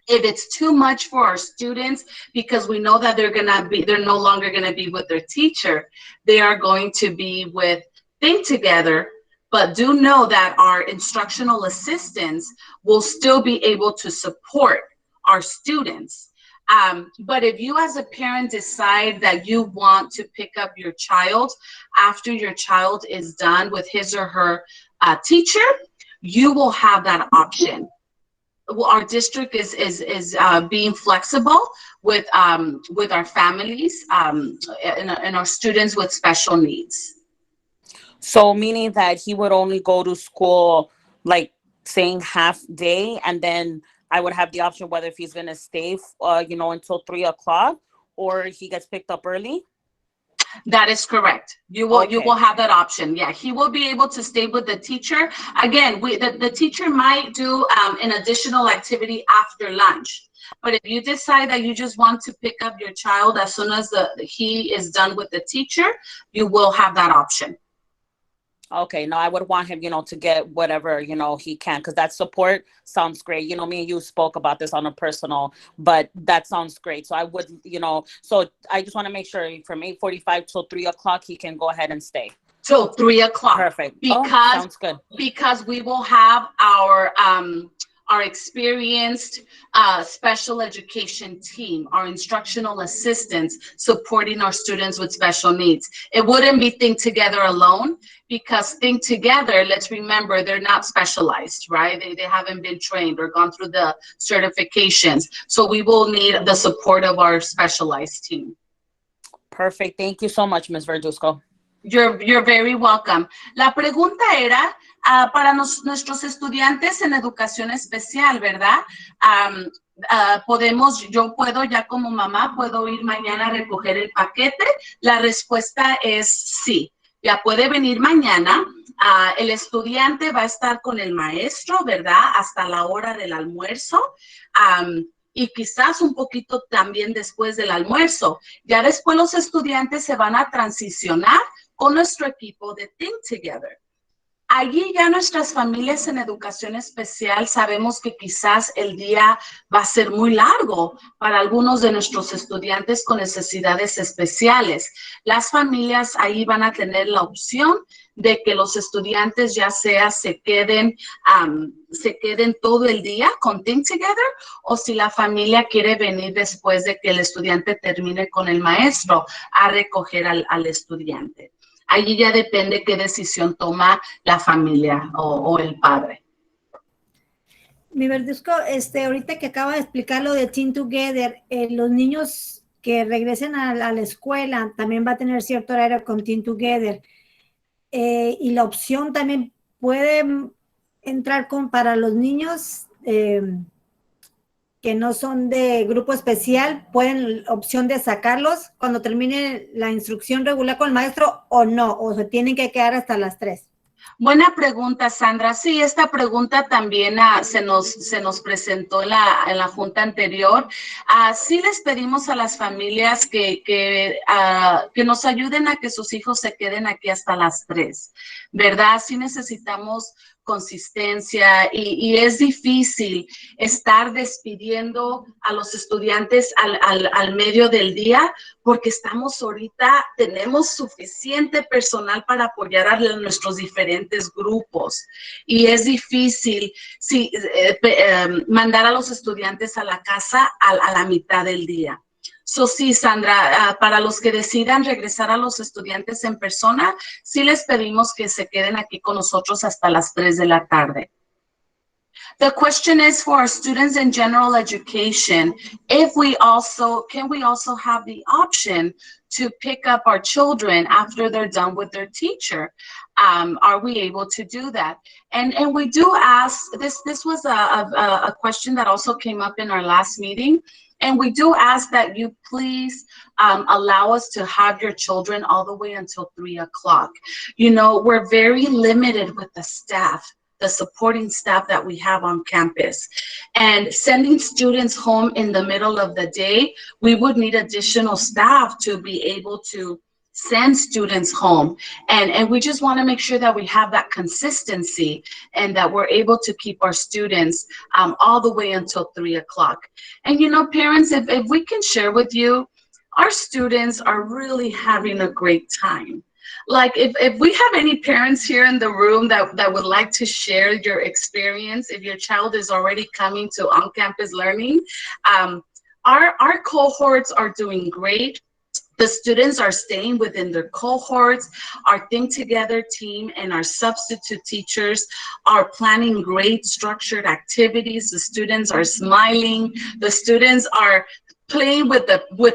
If it's too much for our students, because we know that they're no longer gonna be with their teacher, they are going to be with Think Together, but do know that our instructional assistants will still be able to support our students. But if you as a parent decide that you want to pick up your child after your child is done with his or her teacher, you will have that option. Well, our district is being flexible with our families and our students with special needs. So meaning that he would only go to school, like saying half day, and then I would have the option whether if he's gonna stay, until 3 o'clock, or he gets picked up early. That is correct. You will have that option. Yeah, he will be able to stay with the teacher. Again, the teacher might do an additional activity after lunch. But if you decide that you just want to pick up your child as soon as he is done with the teacher, you will have that option. Okay, no, I would want him, to get whatever, he can, because that support sounds great. Me and you spoke about this on a personal, but that sounds great. So I would, so I just want to make sure from 8:45 till 3 o'clock, he can go ahead and stay. Till 3 o'clock. Perfect. Because sounds good. Because we will have our our experienced special education team, our instructional assistants supporting our students with special needs. It wouldn't be Think Together alone, because Think Together, let's remember, they're not specialized, right? They haven't been trained or gone through the certifications. So we will need the support of our specialized team. Perfect. Thank you so much, Ms. Verduzco. You're very welcome. La pregunta era para nuestros estudiantes en educación especial, ¿verdad? Yo puedo ya como mamá, puedo ir mañana a recoger el paquete. La respuesta es sí. Ya puede venir mañana. El estudiante va a estar con el maestro, ¿verdad? Hasta la hora del almuerzo. Y quizás un poquito también después del almuerzo. Ya después los estudiantes se van a transicionar con nuestro equipo de Think Together. Allí ya nuestras familias en educación especial sabemos que quizás el día va a ser muy largo para algunos de nuestros estudiantes con necesidades especiales. Las familias ahí van a tener la opción de que los estudiantes ya sea se queden todo el día con Think Together, o si la familia quiere venir después de que el estudiante termine con el maestro a recoger al estudiante. Allí ya depende qué decisión toma la familia o el padre. Mi Verduzco, ahorita que acaba de explicar lo de Team Together, los niños que regresen a la escuela también va a tener cierto horario con Team Together. Y la opción también puede entrar para los niños que no son de grupo especial, pueden opción de sacarlos cuando termine la instrucción regular con el maestro, o no, o se tienen que quedar hasta las 3. Buena pregunta, Sandra. Sí, esta pregunta también se nos presentó en la junta anterior. Sí les pedimos a las familias que nos ayuden a que sus hijos se queden aquí hasta las 3, ¿verdad? Sí necesitamos consistencia y es difícil estar despidiendo a los estudiantes al medio del día, porque tenemos suficiente personal para apoyar a nuestros diferentes grupos y es difícil mandar a los estudiantes a la casa a la mitad del día. Sí, Sandra, para los que decidan regresar a los estudiantes en persona, sí les pedimos que se queden aquí con nosotros hasta las 3 de la tarde. The question is for our students in general education, can we also have the option to pick up our children after they're done with their teacher? Are we able to do that? And we do ask, this was a question that also came up in our last meeting. And we do ask that you please allow us to have your children all the way until 3 o'clock. You know, we're very limited with the staff, the supporting staff that we have on campus. And sending students home in the middle of the day, we would need additional staff to be able to send students home. And we just want to make sure that we have that consistency and that we're able to keep our students all the way until 3 o'clock. And, you know, parents, if we can share with you, our students are really having a great time. Like if we have any parents here in the room that would like to share your experience, if your child is already coming to on-campus learning, our cohorts are doing great. The students are staying within their cohorts. Our Think Together team and our substitute teachers are planning great structured activities. The students are smiling. The students are playing with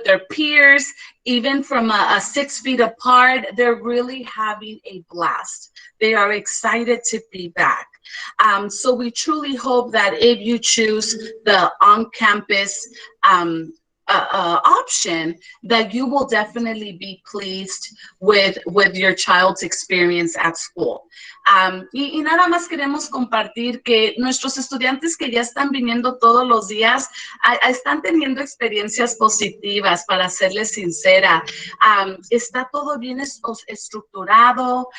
their peers, even from 6 feet apart. They're really having a blast. They are excited to be back. So we truly hope that if you choose the on-campus option, that you will definitely be pleased with your child's experience at school. Y nada más queremos compartir que nuestros estudiantes que ya están viniendo todos los días están teniendo experiencias positivas, para serles sincera. Está todo bien estructurado.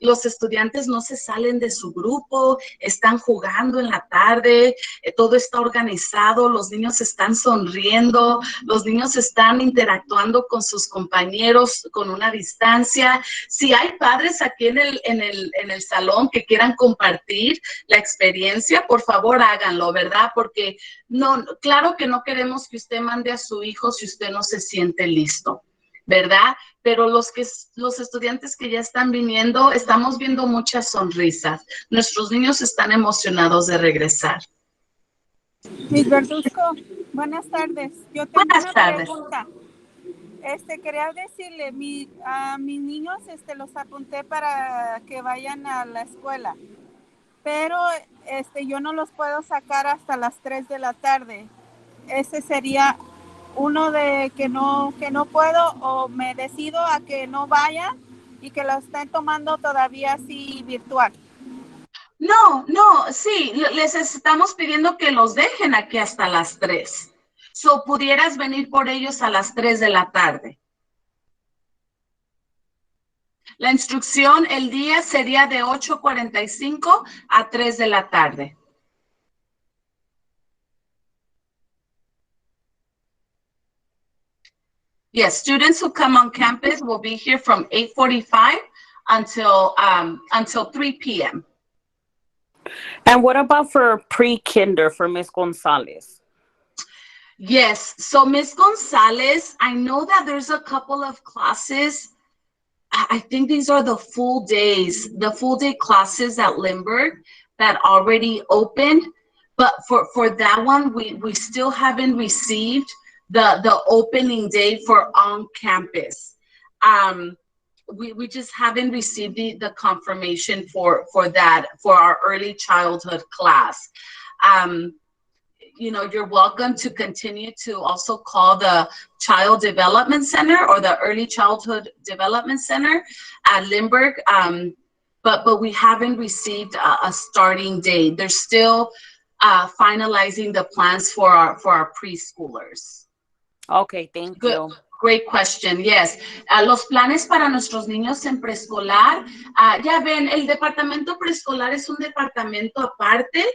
Los estudiantes no se salen de su grupo, están jugando en la tarde, todo está organizado, los niños están sonriendo. jugando, los niños están interactuando con sus compañeros con una distancia. Si hay padres aquí en el salón que quieran compartir la experiencia, por favor háganlo, ¿verdad? Porque no, claro que no queremos que usted mande a su hijo si usted no se siente listo, ¿verdad? Pero los estudiantes que ya están viniendo, estamos viendo muchas sonrisas. Nuestros niños están emocionados de regresar. Miss Verduzco, buenas tardes. Yo tengo Buenas una tardes. pregunta. Quería decirle, a mis niños los apunté para que vayan a la escuela, pero yo no los puedo sacar hasta las 3 de la tarde. Ese sería uno de que no puedo, o me decido a que no vayan y que lo estén tomando todavía así virtual. No, sí, les estamos pidiendo que los dejen aquí hasta las 3. So, pudieras venir por ellos a las 3 de la tarde. La instrucción el día sería de 8:45 a 3 de la tarde. Yes, students who come on campus will be here from 8:45 until 3 p.m. And what about for pre-kinder for Miss Gonzalez? Yes, so Miss Gonzalez, I know that there's a couple of classes. I think these are the full day classes at Lindbergh that already opened. But for that one, we still haven't received the opening day for on campus. We just haven't received the confirmation for that, for our early childhood class. You're welcome to continue to also call the Child Development Center or the Early Childhood Development Center at Lindbergh, but we haven't received a starting date. They're still finalizing the plans for our preschoolers. Okay, thank you. Great question, yes. Los planes para nuestros niños en preescolar, ya ven, el departamento preescolar es un departamento aparte,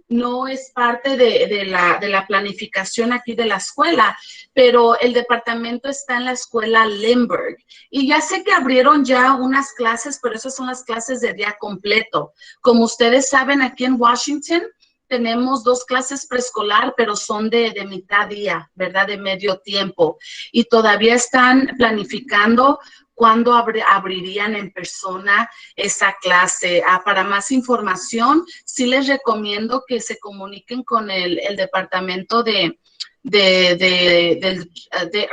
no es parte de la planificación aquí de la escuela, pero el departamento está en la escuela Lindbergh. Y ya sé que abrieron ya unas clases, pero esas son las clases de día completo. Como ustedes saben, aquí en Washington, tenemos 2 clases preescolar, pero son de mitad día, ¿verdad? De medio tiempo. Y todavía están planificando cuándo abrirían en persona esa clase. Para más información, sí les recomiendo que se comuniquen con el departamento de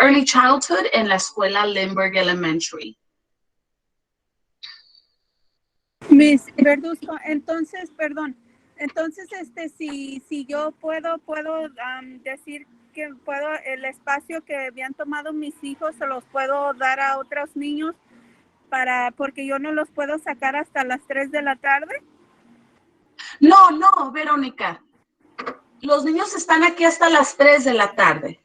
Early Childhood en la escuela Lindbergh Elementary. Miss Verduzco, entonces, perdón. Entonces, si yo puedo decir que el espacio que habían tomado mis hijos, se los puedo dar a otros niños porque yo no los puedo sacar hasta las 3 de la tarde. No, Verónica. Los niños están aquí hasta las 3 de la tarde.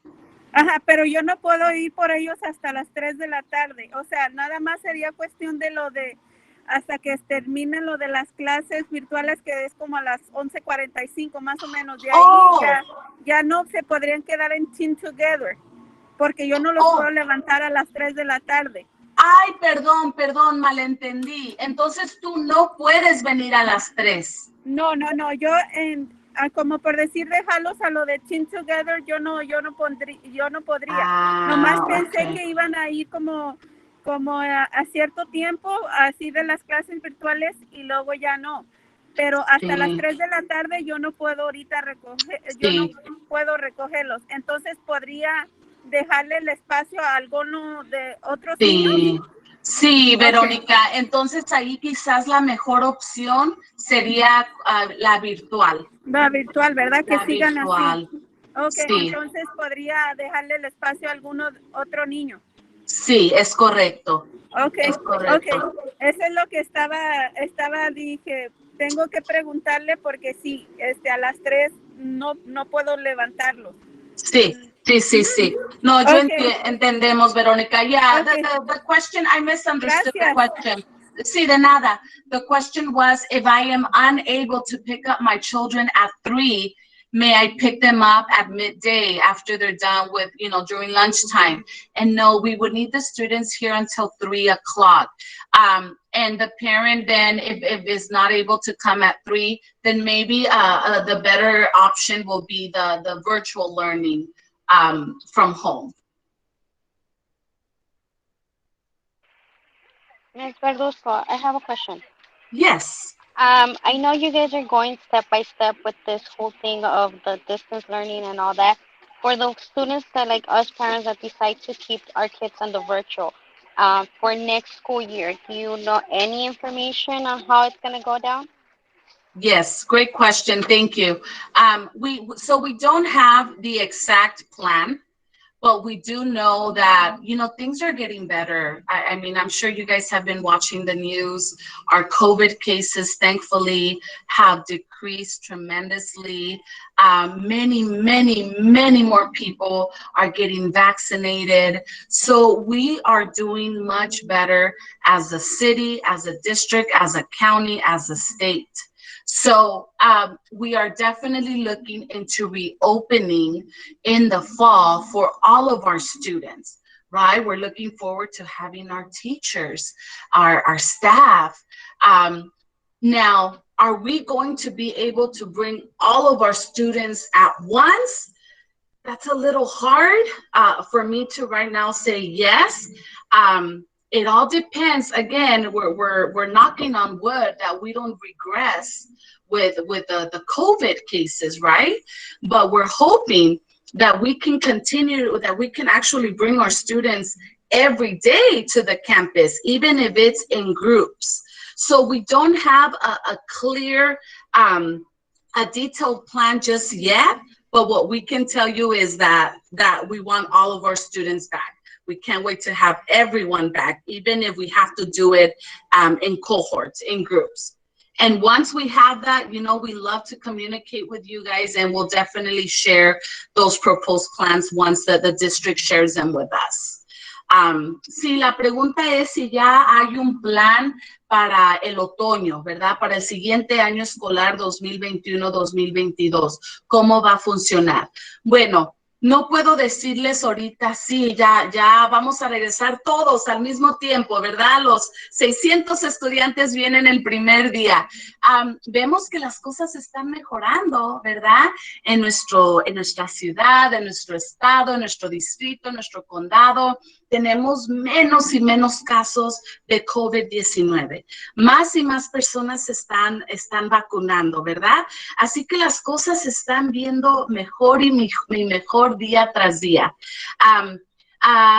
Ajá, pero yo no puedo ir por ellos hasta las 3 de la tarde. O sea, nada más sería cuestión de hasta que terminen lo de las clases virtuales, que es como a las 11:45 más o menos. De ahí ya no se podrían quedar en Team Together, porque yo no los puedo levantar a las 3 de la tarde. Ay, perdón, malentendí. Entonces tú no puedes venir a las 3. No, yo como por decir dejarlos a lo de Team Together, yo no podría. Nomás pensé que iban a ir como a cierto tiempo, así de las clases virtuales, y luego ya no. Pero hasta las 3 de la tarde yo no puedo ahorita yo no puedo recogerlos. Entonces, ¿podría dejarle el espacio a alguno de otros niños? Sí, Verónica. Okay. Entonces, ahí quizás la mejor opción sería la virtual. La virtual, ¿verdad? Que sigan virtual. Así. Ok, entonces podría dejarle el espacio a otro niño. Sí, es correcto. Ok. Eso es lo que dije, tengo que preguntarle porque sí, a las 3 no puedo levantarlo. Sí. No, yo entendemos, Verónica. Yeah, the question, I misunderstood the question. Sí, de nada. The question was, if I am unable to pick up my children at 3, may I pick them up at midday after they're done with, during lunchtime? And no, we would need the students here until 3 o'clock. And the parent then, if is not able to come at 3, then maybe the better option will be the virtual learning from home. Ms. Verduzco, I have a question. Yes. I know you guys are going step by step with this whole thing of the distance learning and all that. For the students that, like us parents, that decide to keep our kids on the virtual, for next school year, do you know any information on how it's gonna go down? Yes, great question. Thank you. So we don't have the exact plan, but we do know that, things are getting better. I mean, I'm sure you guys have been watching the news. Our COVID cases, thankfully, have decreased tremendously. Many more people are getting vaccinated. So we are doing much better as a city, as a district, as a county, as a state. So we are definitely looking into reopening in the fall for all of our students, right? We're looking forward to having our teachers, our staff. Now, are we going to be able to bring all of our students at once? That's a little hard for me to right now say yes. It all depends. Again, we're knocking on wood that we don't regress with the COVID cases, right? But we're hoping that we can continue, that we can actually bring our students every day to the campus, even if it's in groups. So we don't have a clear, a detailed plan just yet. But what we can tell you is that we want all of our students back. We can't wait to have everyone back, even if we have to do it in cohorts, in groups. And once we have that, we love to communicate with you guys, and we'll definitely share those proposed plans once the district shares them with us. Sí, la pregunta es si ya hay un plan para el otoño, ¿verdad? Para el siguiente año escolar 2021-2022. ¿Cómo va a funcionar? Bueno, no puedo decirles ahorita, sí, ya vamos a regresar todos al mismo tiempo, ¿verdad? Los 600 estudiantes vienen el primer día. Vemos que las cosas están mejorando, ¿verdad? En nuestra ciudad, en nuestro estado, en nuestro distrito, en nuestro condado. Tenemos menos y menos casos de COVID-19. Más y más personas están vacunando, ¿verdad? Así que las cosas se están viendo mejor y mejor día tras día.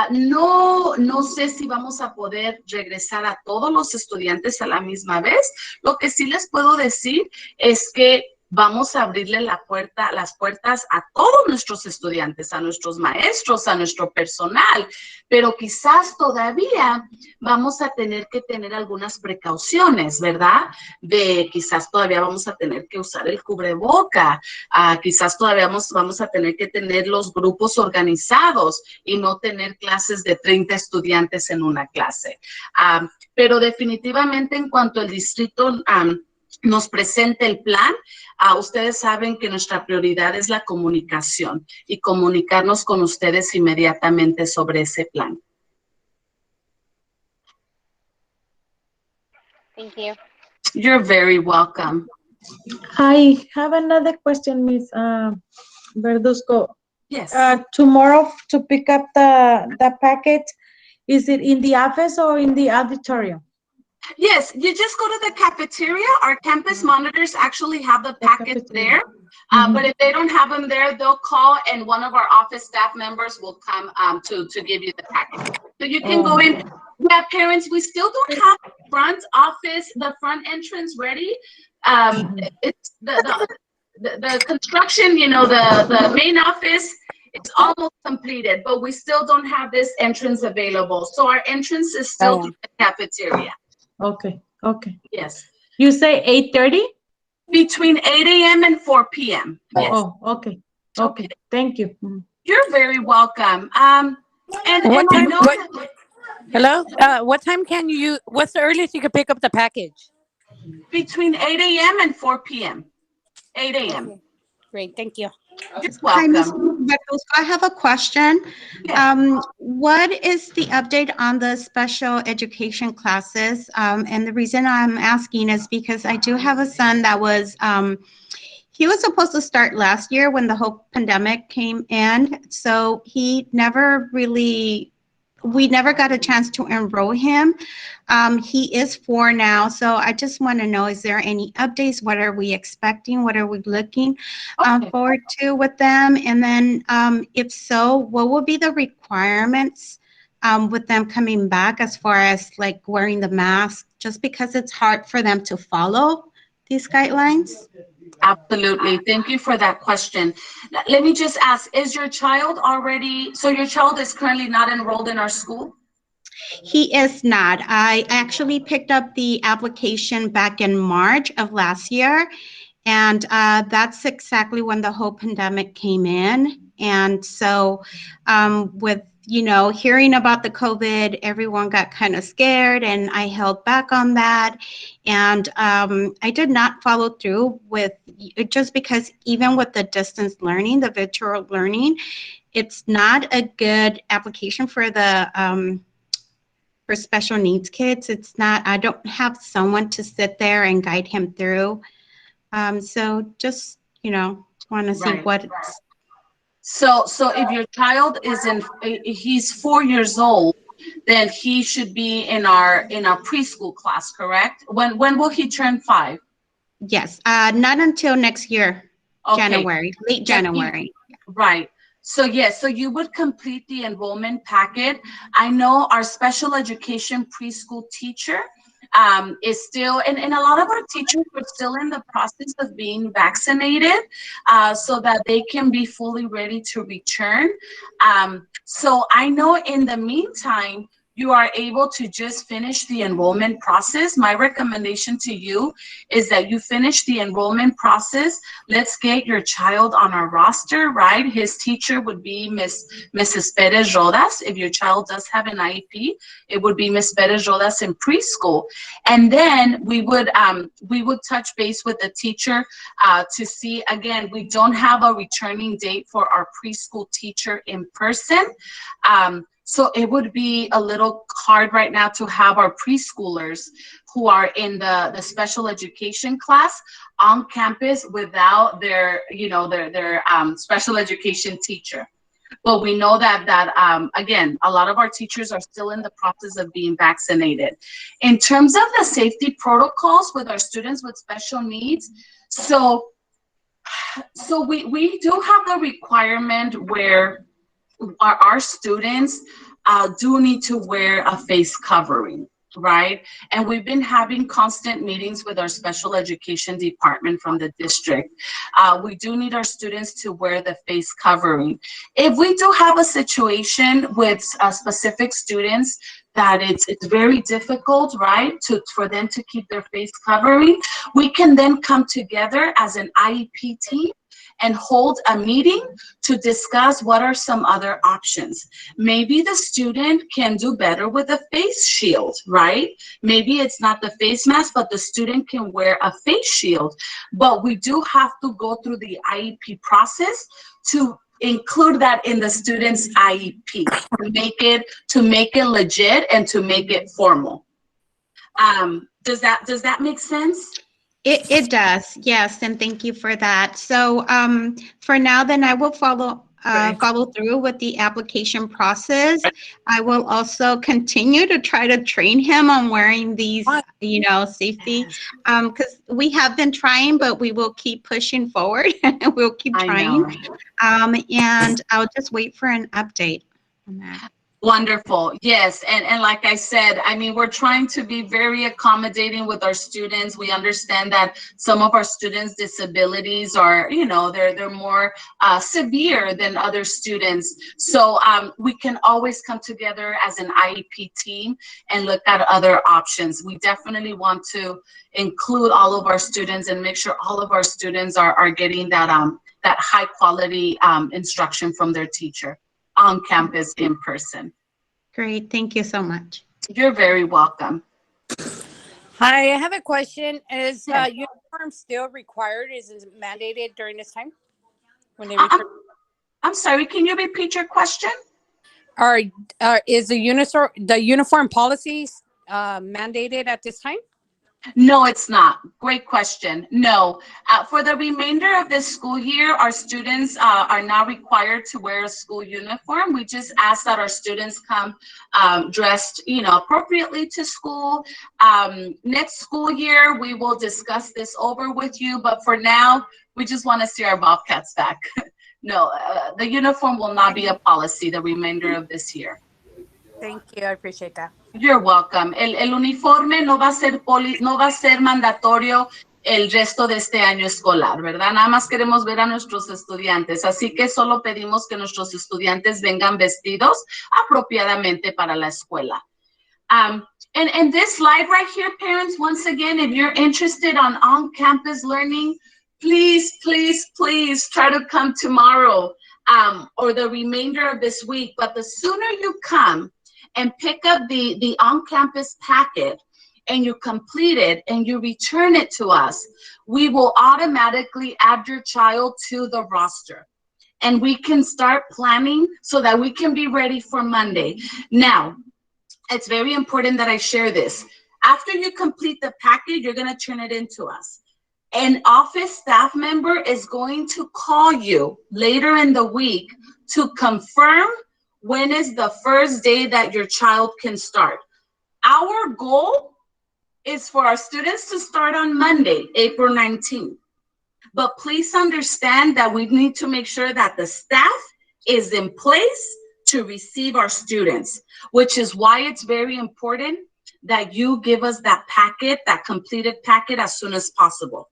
No sé si vamos a poder regresar a todos los estudiantes a la misma vez. Lo que sí les puedo decir es que vamos a abrirle las puertas a todos nuestros estudiantes, a nuestros maestros, a nuestro personal, pero quizás todavía vamos a tener que tener algunas precauciones, ¿verdad? Quizás todavía vamos a tener que usar el cubreboca, quizás todavía vamos a tener que tener los grupos organizados y no tener clases de 30 estudiantes en una clase. Pero definitivamente en cuanto al distrito nos presente el plan, ustedes saben que nuestra prioridad es la comunicación y comunicarnos con ustedes inmediatamente sobre ese plan. Thank you. You're very welcome. I have another question, Ms. Verduzco. Yes. Tomorrow to pick up the packet, is it in the office or in the auditorium? Yes, you just go to the cafeteria. Our campus monitors actually have the packets there. But if they don't have them there, they'll call and one of our office staff members will come to give you the packet. So you can go in. Yeah, parents, we still don't have the front entrance ready. It's the construction, the main office, it's almost completed, but we still don't have this entrance available. So our entrance is still through the cafeteria. Okay. Yes. You say 8:30? Between 8 a.m. and 4 p.m. Yes. Oh, okay. Thank you. You're very welcome. Hello? What time what's the earliest you can pick up the package? Between 8 a.m. and 4 p.m. 8 a.m. Great, thank you. You're Hi, Ms. welcome. Verduzco. I have a question. Yes. What is the update on the special education classes? And the reason I'm asking is because I do have a son that was, he was supposed to start last year when the whole pandemic came in. So we never got a chance to enroll him. He is 4 now, so I just want to know, is there any updates? What are we expecting? What are we looking Okay. forward to with them? And then if so, what will be the requirements with them coming back as far as like wearing the mask, just because it's hard for them to follow these guidelines? Absolutely. Thank you for that question. Let me just ask, is your child already, so your child is currently not enrolled in our school? He is not. I actually picked up the application back in March of last year, and that's exactly when the whole pandemic came in. And so with, hearing about the COVID, everyone got kind of scared, and I held back on that. And I did not follow through with it, just because even with the distance learning, the virtual learning, it's not a good application for the for special needs kids. It's not, I don't have someone to sit there and guide him through. So just, want to see Right. what it's. So if your child he's 4 years old, then he should be in our preschool class, correct? When will he turn 5? Yes, not until next year, Okay. January, late Then January. right. So yes, so you would complete the enrollment packet. I know our special education preschool teacher is still, and a lot of our teachers are still in the process of being vaccinated so that they can be fully ready to return. So I know in the meantime, you are able to just finish the enrollment process. My recommendation to you is that you finish the enrollment process. Let's get your child on our roster, right? His teacher would be Mrs. Perez Rodas. If your child does have an IEP, it would be Miss Perez Rodas in preschool. And then we would touch base with the teacher to see, again, we don't have a returning date for our preschool teacher in person. So it would be a little hard right now to have our preschoolers who are in the special education class on campus without their special education teacher. But we know that again, a lot of our teachers are still in the process of being vaccinated. In terms of the safety protocols with our students with special needs, so we do have the requirement where our students do need to wear a face covering, right? And we've been having constant meetings with our special education department from the district. We do need our students to wear the face covering. If we do have a situation with specific students that it's very difficult, right, for them to keep their face covering, we can then come together as an IEP team and hold a meeting to discuss what are some other options. Maybe the student can do better with a face shield, right? Maybe it's not the face mask, but the student can wear a face shield. But we do have to go through the IEP process to include that in the student's IEP to make it legit and to make it formal. Does that make sense? It does, yes, and thank you for that. So for now, then I will follow through with the application process. I will also continue to try to train him on wearing these, safety, because we have been trying, but we will keep pushing forward. We'll keep trying. And I'll just wait for an update on that. Wonderful. Yes. And like I said, I mean, we're trying to be very accommodating with our students. We understand that some of our students' disabilities are, they're more severe than other students. So we can always come together as an IEP team and look at other options. We definitely want to include all of our students and make sure all of our students are getting that high quality instruction from their teacher on campus in person. Great, thank you so much. You're very welcome. Hi, I have a question. Is uniform still required? Is it mandated during this time? when they return? I'm sorry, can you repeat your question? Is the uniform policies mandated at this time? No, it's not. Great question. No. For the remainder of this school year, our students are not required to wear a school uniform. We just ask that our students come dressed, appropriately to school. Next school year, we will discuss this over with you. But for now, we just want to see our Bobcats back. No, the uniform will not be a policy the remainder of this year. Thank you. I appreciate that. You're welcome. El uniforme no va a ser mandatorio el resto de este año escolar, ¿verdad? Nada más queremos ver a nuestros estudiantes, así que solo pedimos que nuestros estudiantes vengan vestidos apropiadamente para la escuela. And this slide right here, parents, once again, if you're interested on on-campus learning, please, please, please try to come tomorrow or the remainder of this week. But the sooner you come and pick up the on-campus packet and you complete it and you return it to us, we will automatically add your child to the roster. And we can start planning so that we can be ready for Monday. Now, it's very important that I share this. After you complete the packet, you're gonna turn it into us. An office staff member is going to call you later in the week to confirm when is the first day that your child can start. Our goal is for our students to start on Monday, April 19th. But please understand that we need to make sure that the staff is in place to receive our students, which is why it's very important that you give us that packet, that completed packet, as soon as possible.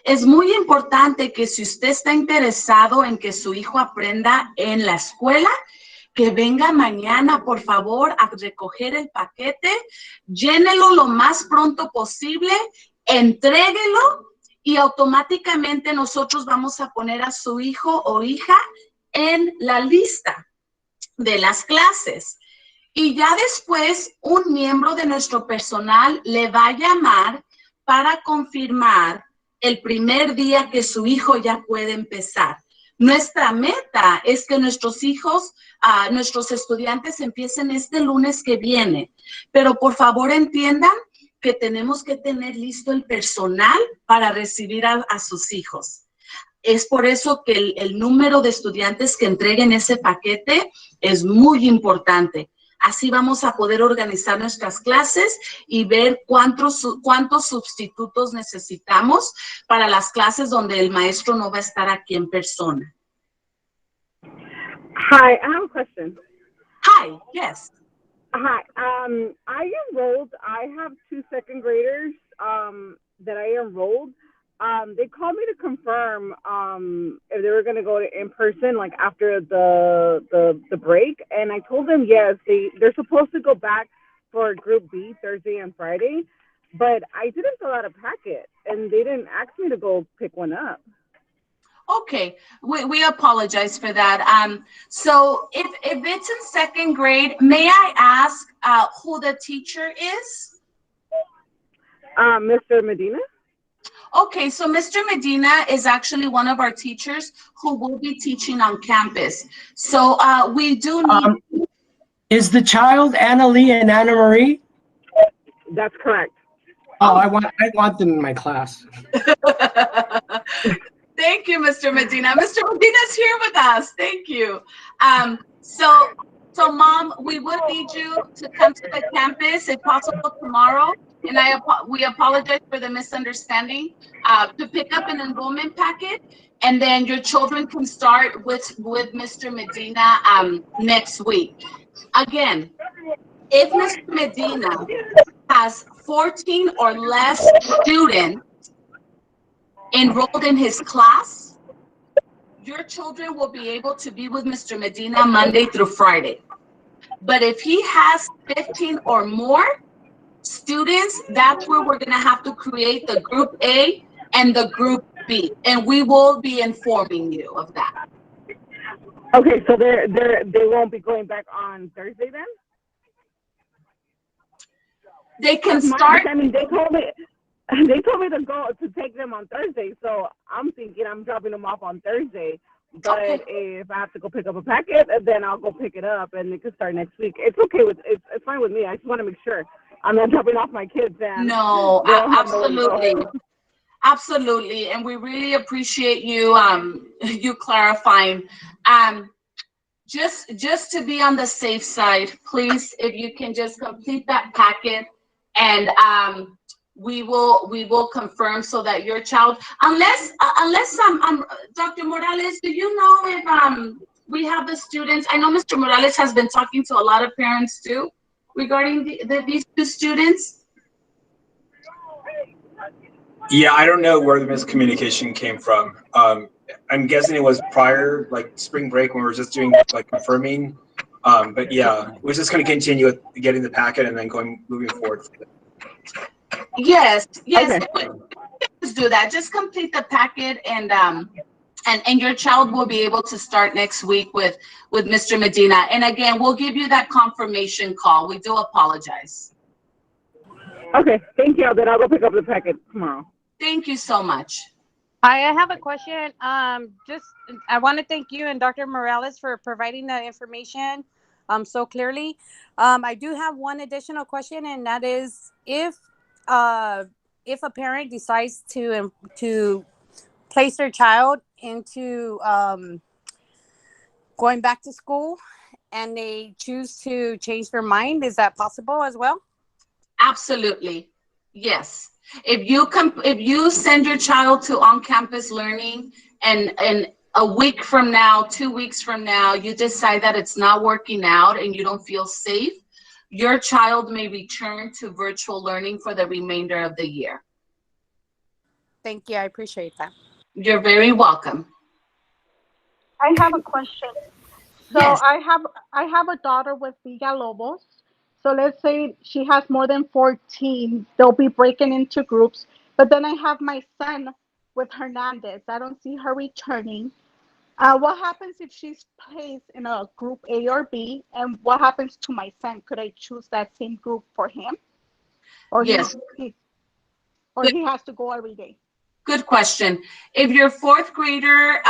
Es muy importante que si usted está interesado en que su hijo aprenda en la escuela, que venga mañana, por favor, a recoger el paquete, llénelo lo más pronto posible, entréguelo y automáticamente nosotros vamos a poner a su hijo o hija en la lista de las clases. Y ya después, un miembro de nuestro personal le va a llamar para confirmar el primer día que su hijo ya puede empezar. Nuestra meta es que nuestros hijos, nuestros estudiantes empiecen este lunes que viene, pero por favor entiendan que tenemos que tener listo el personal para recibir a sus hijos. Es por eso que el número de estudiantes que entreguen ese paquete es muy importante. Así vamos a poder organizar nuestras clases y ver cuántos sustitutos necesitamos para las clases donde el maestro no va a estar aquí en persona. Hi, I have a question. Hi, yes. Hi, I enrolled, I have 2 second graders that I enrolled. They called me to confirm if they were going to go to in person, like after the break, and I told them yes, they're supposed to go back for Group B Thursday and Friday, but I didn't fill out a packet, and they didn't ask me to go pick one up. Okay, we apologize for that. So if it's in second grade, may I ask who the teacher is? Mr. Medina. Okay, so Mr. Medina is actually one of our teachers who will be teaching on campus. So we do need... Is the child Anna Lee and Anna Marie? That's correct. Oh, I want them in my class. Thank you, Mr. Medina. Mr. Medina's here with us. Thank you. So Mom, we would need you to come to the campus, if possible, tomorrow. And we apologize for the misunderstanding, to pick up an enrollment packet, and then your children can start with Mr. Medina next week. Again, if Mr. Medina has 14 or less students enrolled in his class, your children will be able to be with Mr. Medina Monday through Friday. But if he has 15 or more students, that's where we're going to have to create the Group A and the Group B, and we will be informing you of that. Okay, so they won't be going back on Thursday then? They can start. I mean, they told me They told me to take them on Thursday, so I'm thinking I'm dropping them off on Thursday. But Okay. if I have to go pick up a packet, then I'll go pick it up, and it can start next week. It's okay it's fine with me. I just want to make sure I'm not dropping off my kids and No, they don't have nowhere to go. absolutely. Absolutely. And we really appreciate you you clarifying. Just to be on the safe side, please, if you can just complete that packet, and we will confirm so that your child, unless Dr. Morales, do you know if we have the students? I know Mr. Morales has been talking to a lot of parents too regarding these two students. Yeah, I don't know where the miscommunication came from. I'm guessing it was prior, like spring break, when we were just doing like confirming. But yeah, we're just going to continue with getting the packet and then moving forward. Yes, Okay. Just do that. Just complete the packet, and your child will be able to start next week with Mr. Medina. And again, we'll give you that confirmation call. We do apologize. Okay, thank you. Then I'll go pick up the packet tomorrow. Thank you so much. I have a question. I want to thank you and Dr. Morales for providing the information so clearly. I do have one additional question, and that is if a parent decides to place their child into going back to school and they choose to change their mind, is that possible as well? Absolutely. Yes. If you send your child to on-campus learning, and a week from now, 2 weeks from now, you decide that it's not working out and you don't feel safe, your child may return to virtual learning for the remainder of the year. Thank you. I appreciate that. You're very welcome. I have a question. So Yes. I have a daughter with Villalobos. So let's say she has more than 14. They'll be breaking into groups. But then I have my son with Hernandez. I don't see her returning. What happens if she's placed in a group A or B? And what happens to my son? Could I choose that same group for him? Or Yes. he has to go every day? Good question. If you're fourth grader,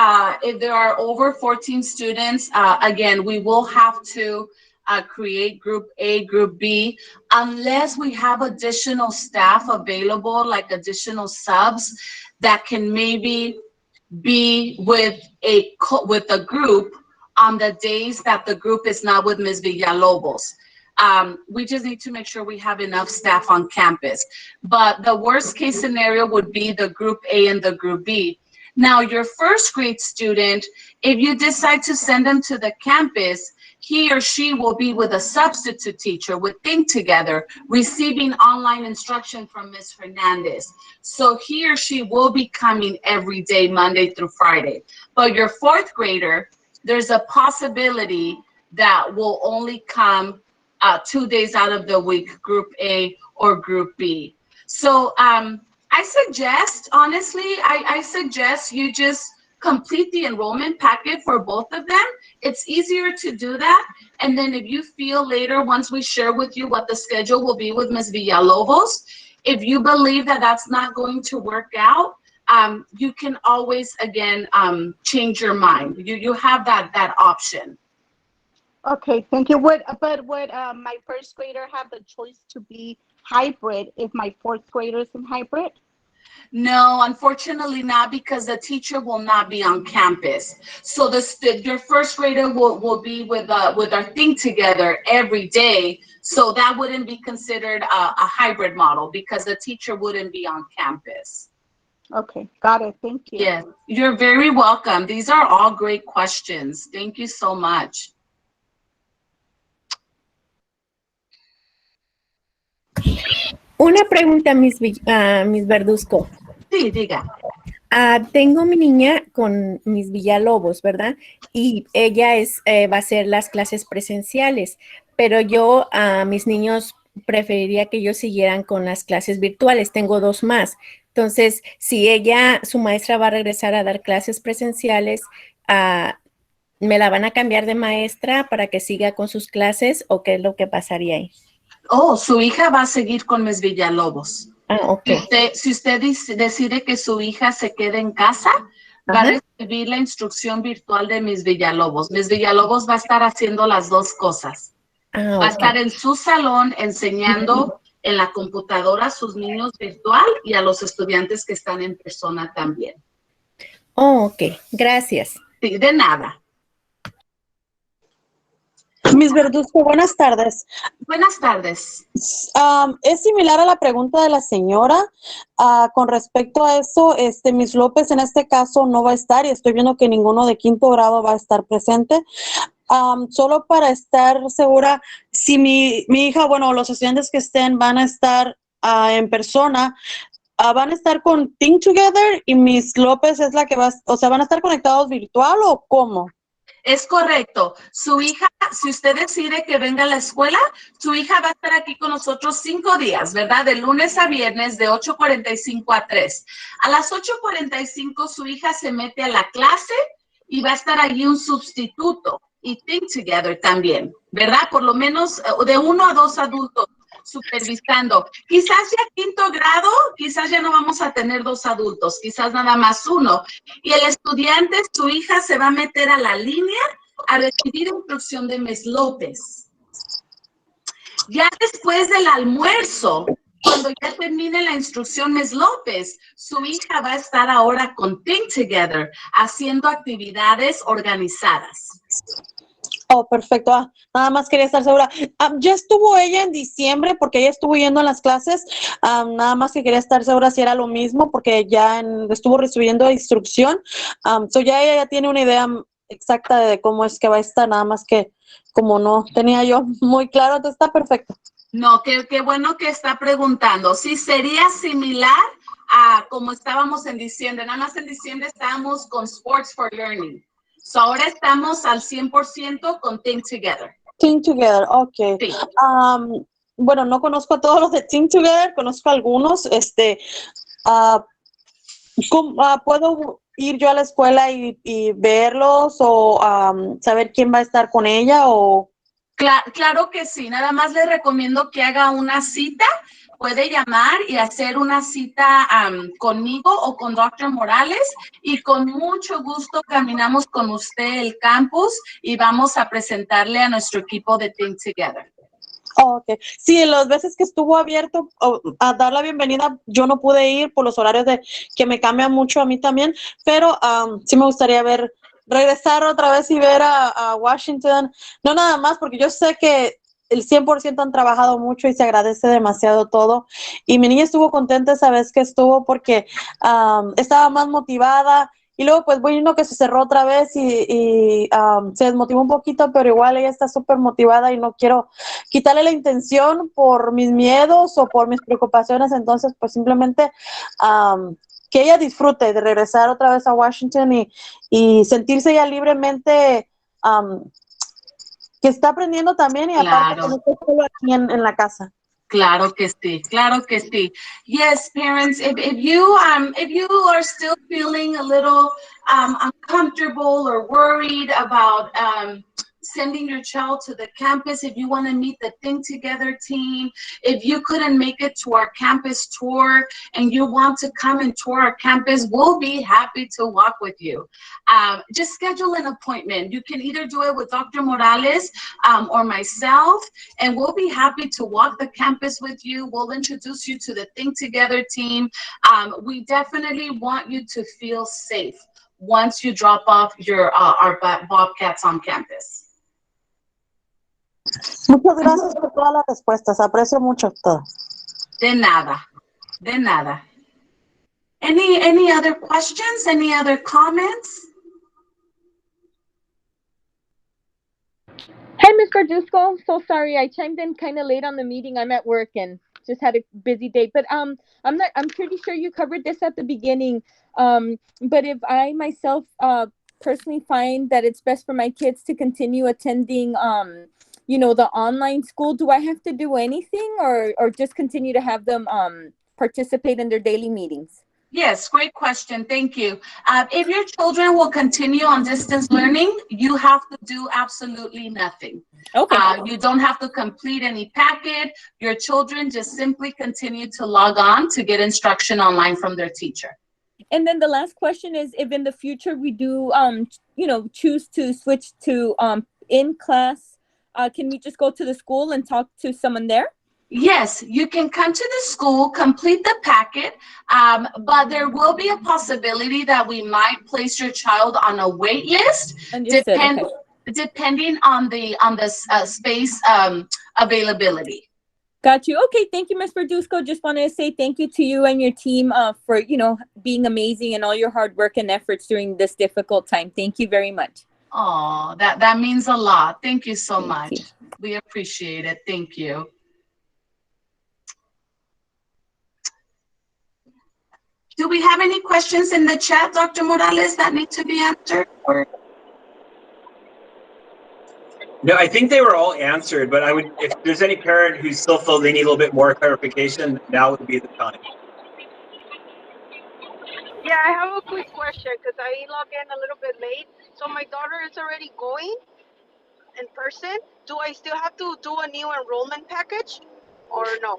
if there are over 14 students, again, we will have to create group A, group B, unless we have additional staff available, like additional subs that can maybe be with a group on the days that the group is not with Ms. Villalobos. We just need to make sure we have enough staff on campus. But the worst case scenario would be the group A and the group B. Now, your first grade student, if you decide to send them to the campus, he or she will be with a substitute teacher with Think Together, receiving online instruction from Ms. Hernandez. So he or she will be coming every day, Monday through Friday. But your fourth grader, there's a possibility that will only come 2 days out of the week, group A or group B. So I suggest, honestly, I suggest you just complete the enrollment packet for both of them. It's easier to do that. And then if you feel later, once we share with you what the schedule will be with Ms. Villalobos, if you believe that that's not going to work out, you can always, again, change your mind. You have that option. Okay, thank you. Would my first grader have the choice to be hybrid if my fourth grader is in hybrid? No, unfortunately not, because the teacher will not be on campus. So your first grader will be with our Think Together every day. So that wouldn't be considered a hybrid model because the teacher wouldn't be on campus. Okay, got it. Thank you. Yes, you're very welcome. These are all great questions. Thank you so much. Una pregunta, Miss Verduzco. Sí, diga. Tengo mi niña con Miss Villalobos, ¿verdad? Y ella va a hacer las clases presenciales, pero yo a mis niños preferiría que ellos siguieran con las clases virtuales. Tengo 2 más. Entonces, si su maestra va a regresar a dar clases presenciales, ¿me la van a cambiar de maestra para que siga con sus clases o qué es lo que pasaría ahí? Oh, su hija va a seguir con Ms. Villalobos. Ok. Si usted decide que su hija se quede en casa, va a recibir la instrucción virtual de Miss Villalobos. Miss Villalobos va a estar haciendo las dos cosas. Va a estar en su salón enseñando en la computadora a sus niños virtual y a los estudiantes que están en persona también. Oh, ok, gracias. Sí, de nada. Miss Verduzco, buenas tardes. Buenas tardes. Es similar a la pregunta de la señora. Con respecto a eso, Miss López en este caso no va a estar y estoy viendo que ninguno de quinto grado va a estar presente. Solo para estar segura, si mi hija, bueno, los estudiantes que estén van a estar en persona, ¿van a estar con Think Together y Miss López es la que va, o sea, van a estar conectados virtual o cómo? Es correcto. Su hija, si usted decide que venga a la escuela, su hija va a estar aquí con nosotros 5 días, ¿verdad? De lunes a viernes, de 8:45 a 3. A las 8:45 su hija se mete a la clase y va a estar allí un sustituto y Think Together también, ¿verdad? Por lo menos de 1 a 2 adultos supervisando. Quizás ya quinto grado, quizás ya no vamos a tener 2 adultos, quizás nada más 1. Y el estudiante, su hija, se va a meter a la línea a recibir instrucción de Miss López. Ya después del almuerzo, cuando ya termine la instrucción Miss López, su hija va a estar ahora con Think Together, haciendo actividades organizadas. Oh, perfecto. Nada más quería estar segura. Ya estuvo ella en diciembre porque ella estuvo yendo a las clases. Nada más que quería estar segura si era lo mismo porque ya estuvo recibiendo instrucción. Ya ella ya tiene una idea exacta de cómo es que va a estar. Nada más que como no tenía yo muy claro, entonces está perfecto. No, qué bueno que está preguntando. Sí, sería similar a como estábamos en diciembre. Nada más en diciembre estábamos con Sports for Learning. So ahora estamos al 100% con Think Together. Think Together, ok. Sí. Bueno, no conozco a todos los de Think Together, conozco a algunos. ¿Puedo ir yo a la escuela y verlos o saber quién va a estar con ella o...? Claro que sí, nada más le recomiendo que haga una cita, puede llamar y hacer una cita conmigo o con Dr. Morales y con mucho gusto caminamos con usted el campus y vamos a presentarle a nuestro equipo de Think Together. Oh, ok. Sí, las veces que estuvo abierto a dar la bienvenida, yo no pude ir por los horarios que me cambian mucho a mí también, pero sí me gustaría regresar otra vez y ver a Washington. No nada más, porque yo sé que el 100% han trabajado mucho y se agradece demasiado todo. Y mi niña estuvo contenta esa vez que estuvo porque estaba más motivada. Y luego, pues, bueno, que se cerró otra vez y se desmotivó un poquito, pero igual ella está súper motivada y no quiero quitarle la intención por mis miedos o por mis preocupaciones. Entonces, pues, simplemente que ella disfrute de regresar otra vez a Washington y sentirse ya libremente que está aprendiendo también y aparte que no está solo aquí en la casa. Claro que sí, claro que sí. Yes, parents, if you are still feeling a little uncomfortable or worried about sending your child to the campus, if you want to meet the Think Together team, if you couldn't make it to our campus tour and you want to come and tour our campus, we'll be happy to walk with you. Just schedule an appointment. You can either do it with Dr. Morales or myself, and we'll be happy to walk the campus with you. We'll introduce you to the Think Together team. We definitely want you to feel safe once you drop off our Bobcats on campus. Muchas gracias por todas las respuestas. Aprecio mucho todo. De nada. De nada. Any other questions? Any other comments? Hey, Ms. Verduzco. So sorry, I chimed in kind of late on the meeting. I'm at work and just had a busy day. But I'm pretty sure you covered this at the beginning. But if I myself personally find that it's best for my kids to continue attending the online school, do I have to do anything or just continue to have them participate in their daily meetings? Yes, great question. Thank you. If your children will continue on distance learning, you have to do absolutely nothing. Okay. You don't have to complete any packet. Your children just simply continue to log on to get instruction online from their teacher. And then the last question is, if in the future we do, choose to switch to in class, can we just go to the school and talk to someone there? Yes, you can come to the school, complete the packet, but there will be a possibility that we might place your child on a wait list, depending on the space availability. Got you. Okay, thank you, Ms. Verduzco. Just wanted to say thank you to you and your team for being amazing and all your hard work and efforts during this difficult time. Thank you very much. Oh, that means a lot. Thank you so much. We appreciate it. Thank you. Do we have any questions in the chat, Dr. Morales, that need to be answered? No, I think they were all answered, but if there's any parent who's still feel they need a little bit more clarification, now would be the time. Yeah, I have a quick question because I logged in a little bit late. So my daughter is already going in person. Do I still have to do a new enrollment package or no?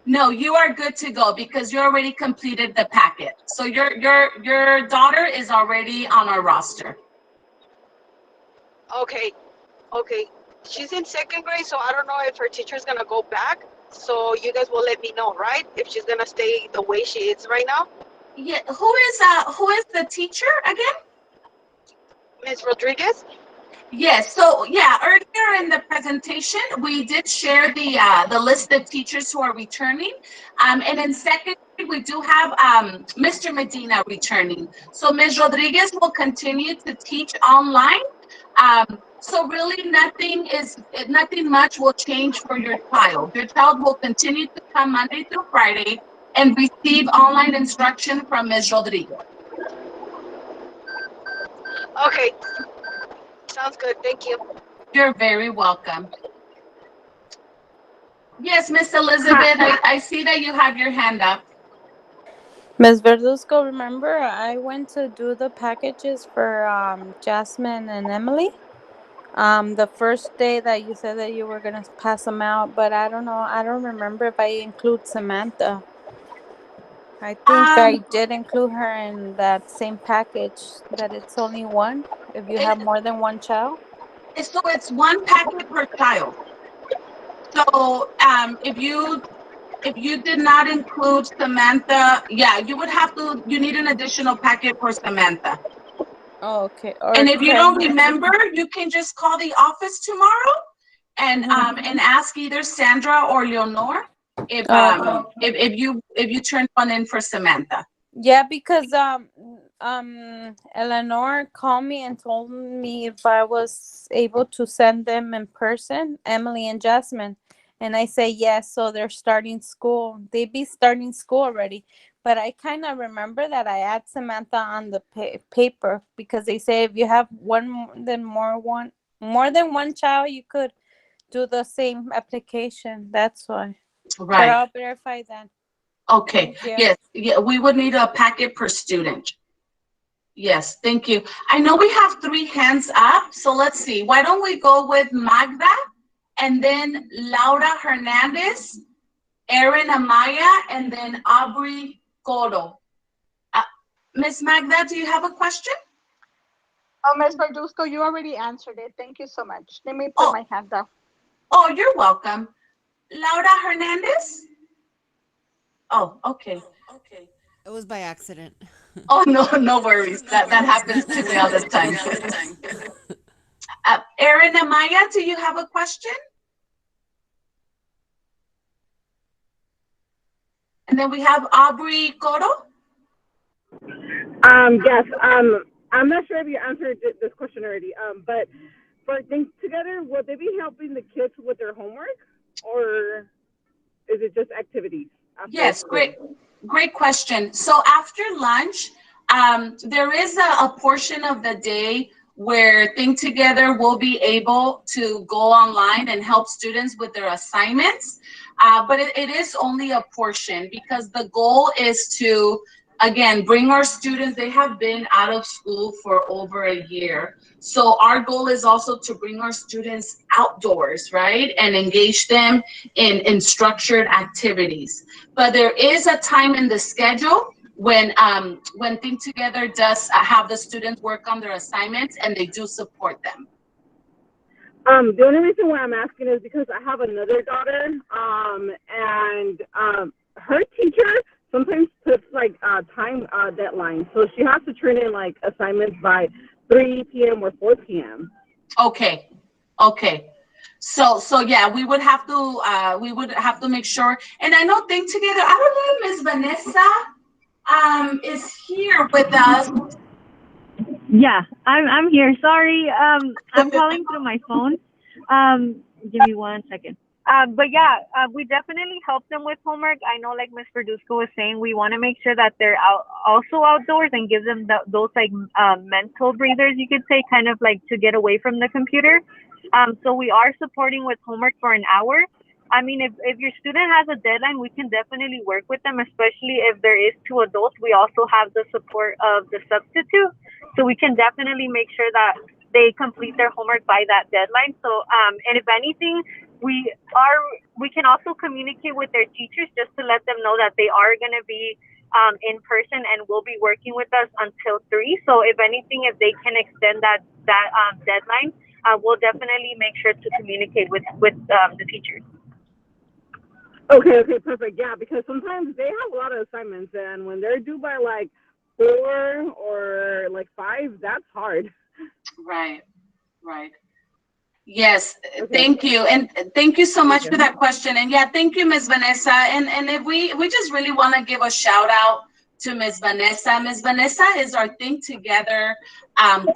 No, you are good to go because you already completed the packet. So your daughter is already on our roster. Okay. She's in second grade, so I don't know if her teacher's gonna go back. So you guys will let me know, right? If she's gonna stay the way she is right now. Yeah. Who is the teacher again? Ms. Rodriguez. Yes. So yeah, earlier in the presentation, we did share the list of teachers who are returning, and in second grade we do have Mr. Medina returning. So Ms. Rodriguez will continue to teach online. So really nothing much will change for your child. Your child will continue to come Monday through Friday and receive online instruction from Ms. Rodriguez. Okay. Sounds good. Thank you. You're very welcome. Yes, Miss Elizabeth, I see that you have your hand up. Ms. Verduzco, remember I went to do the packages for Jasmine and Emily? The first day that you said that you were gonna pass them out, but I don't know. I don't remember if I include Samantha. I think I did include her in that same package. That it's only one if you have more than one child. So it's one packet per child. So if you did not include Samantha, yeah, you need an additional packet for Samantha. Oh, okay. And if you don't remember, you can just call the office tomorrow and ask either Sandra or Leonor if you turn one in for Samantha. Yeah, because Eleanor called me and told me if I was able to send them in person, Emily and Jasmine. And I say yes, so they're starting school. They be starting school already. But I kind of remember that I add Samantha on the paper because they say if you have more than one child, you could do the same application. That's why. Right. But I'll verify that. Okay. Yes. Yeah, we would need a packet per student. Yes, thank you. I know we have 3 hands up, so let's see. Why don't we go with Magda and then Laura Hernandez, Erin Amaya, and then Aubrey Coro. Miss Magda, do you have a question? Oh, Ms. Verduzco, you already answered it. Thank you so much. Let me put my hand up. Oh, you're welcome. Laura Hernandez? Oh, okay. It was by accident. Oh, no worries. That happens to me all the time. Erin Amaya, do you have a question? And then we have Aubrey Coro. Yes. I'm not sure if you answered this question already. But for Think Together, will they be helping the kids with their homework, or is it just activities? Yes, great question. So after lunch, there is a portion of the day where Think Together will be able to go online and help students with their assignments. but it is only a portion because the goal is to, again, bring our students. They have been out of school for over a year. So our goal is also to bring our students outdoors, right? And engage them in structured activities. But there is a time in the schedule when Think Together does have the students work on their assignments, and they do support them. The only reason why I'm asking is because I have another daughter, and her teacher sometimes puts like time deadlines, so she has to turn in like assignments by 3 p.m. or 4 p.m. Okay. So yeah, we would have to make sure. And I know Think Together, I don't know if Ms. Vanessa is here with us. Yeah, I'm here. Sorry, I'm calling through my phone. Give me 1 second. But yeah, we definitely help them with homework. I know, like Ms. Verduzco was saying, we want to make sure that they're also outdoors and give them those like mental breathers, you could say, kind of like to get away from the computer. So we are supporting with homework for an hour. I mean, if your student has a deadline, we can definitely work with them, especially if there is 2 adults. We also have the support of the substitute. So we can definitely make sure that they complete their homework by that deadline. So, and if anything, we can also communicate with their teachers just to let them know that they are going to be in person and will be working with us until 3. So if anything, if they can extend that deadline, we'll definitely make sure to communicate with the teachers. Okay, perfect. Yeah, because sometimes they have a lot of assignments, and when they're due by like 4 or like 5, that's hard. Right. Yes, okay. Thank you. And thank you so much for that question. And yeah, thank you, Ms. Vanessa. And if we just really want to give a shout out to Ms. Vanessa. Ms. Vanessa is our Think Together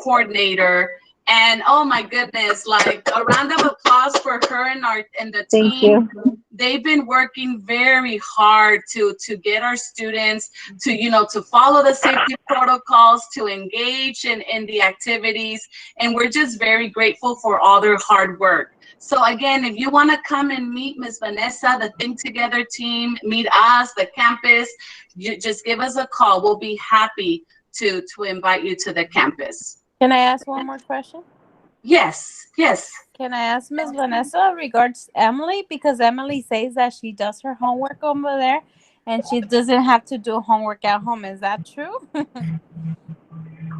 coordinator. And oh my goodness, like a round of applause for her and the team. Thank you. They've been working very hard to get our students to follow the safety protocols, to engage in the activities. And we're just very grateful for all their hard work. So again, if you want to come and meet Ms. Vanessa, the Think Together team, meet us, the campus, you just give us a call. We'll be happy to invite you to the campus. Can I ask one more question? Yes. Can I ask Ms. Vanessa regards Emily? Because Emily says that she does her homework over there and she doesn't have to do homework at home. Is that true?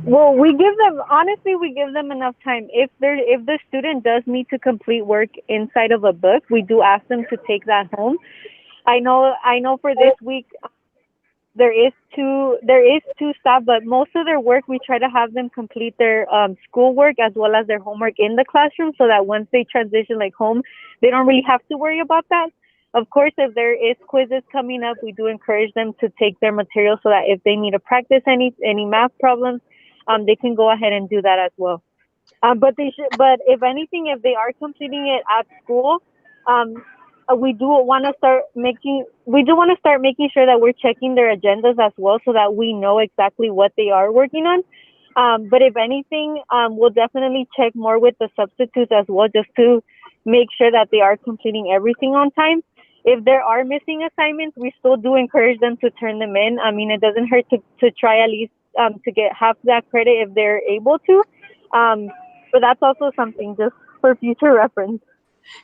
Well, we give them enough time. If the student does need to complete work inside of a book, we do ask them to take that home. I know for this week, there is two staff, but most of their work, we try to have them complete their schoolwork as well as their homework in the classroom so that once they transition like home, they don't really have to worry about that. Of course, if there is quizzes coming up, we do encourage them to take their material so that if they need to practice any math problems, they can go ahead and do that as well. But if anything, if they are completing it at school, we do want to start making sure that we're checking their agendas as well so that we know exactly what they are working on. But if anything, we'll definitely check more with the substitutes as well, just to make sure that they are completing everything on time. If there are missing assignments, we still do encourage them to turn them in. I mean, it doesn't hurt to try at least to get half that credit if they're able to. But that's also something just for future reference.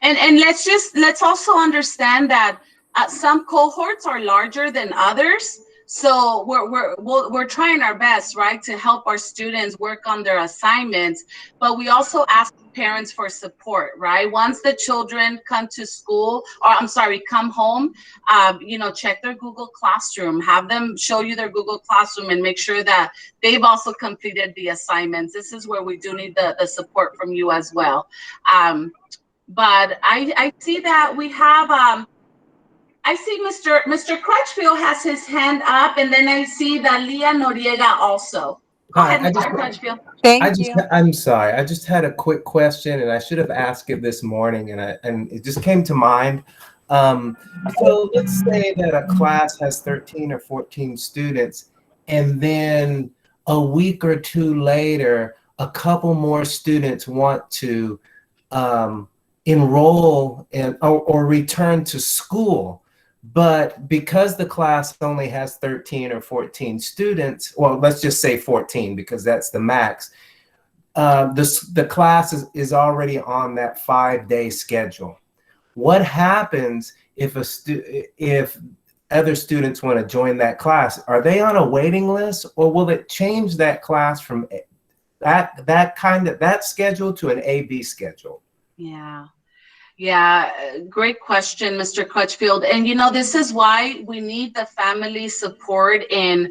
And let's also understand that some cohorts are larger than others. So we're trying our best, right, to help our students work on their assignments, but we also ask parents for support, right? Once the children come home, check their Google Classroom, have them show you their Google Classroom and make sure that they've also completed the assignments. This is where we do need the support from you as well. But I see that we have, I see Mr. Crutchfield has his hand up, and then I see that Leah Noriega also. Go ahead, Mr. Crutchfield. I'm sorry. I just had a quick question, and I should have asked it this morning, and it just came to mind. So let's say that a class has 13 or 14 students, and then a week or two later, a couple more students want to enroll in or return to school. But because the class only has 13 or 14 students, well, let's just say 14 because that's the max, the class is already on that 5-day schedule. What happens if if other students want to join that class? Are they on a waiting list, or will it change that class from that schedule to an A-B schedule? Yeah. Yeah, great question, Mr. Crutchfield. And you know, this is why we need the family support in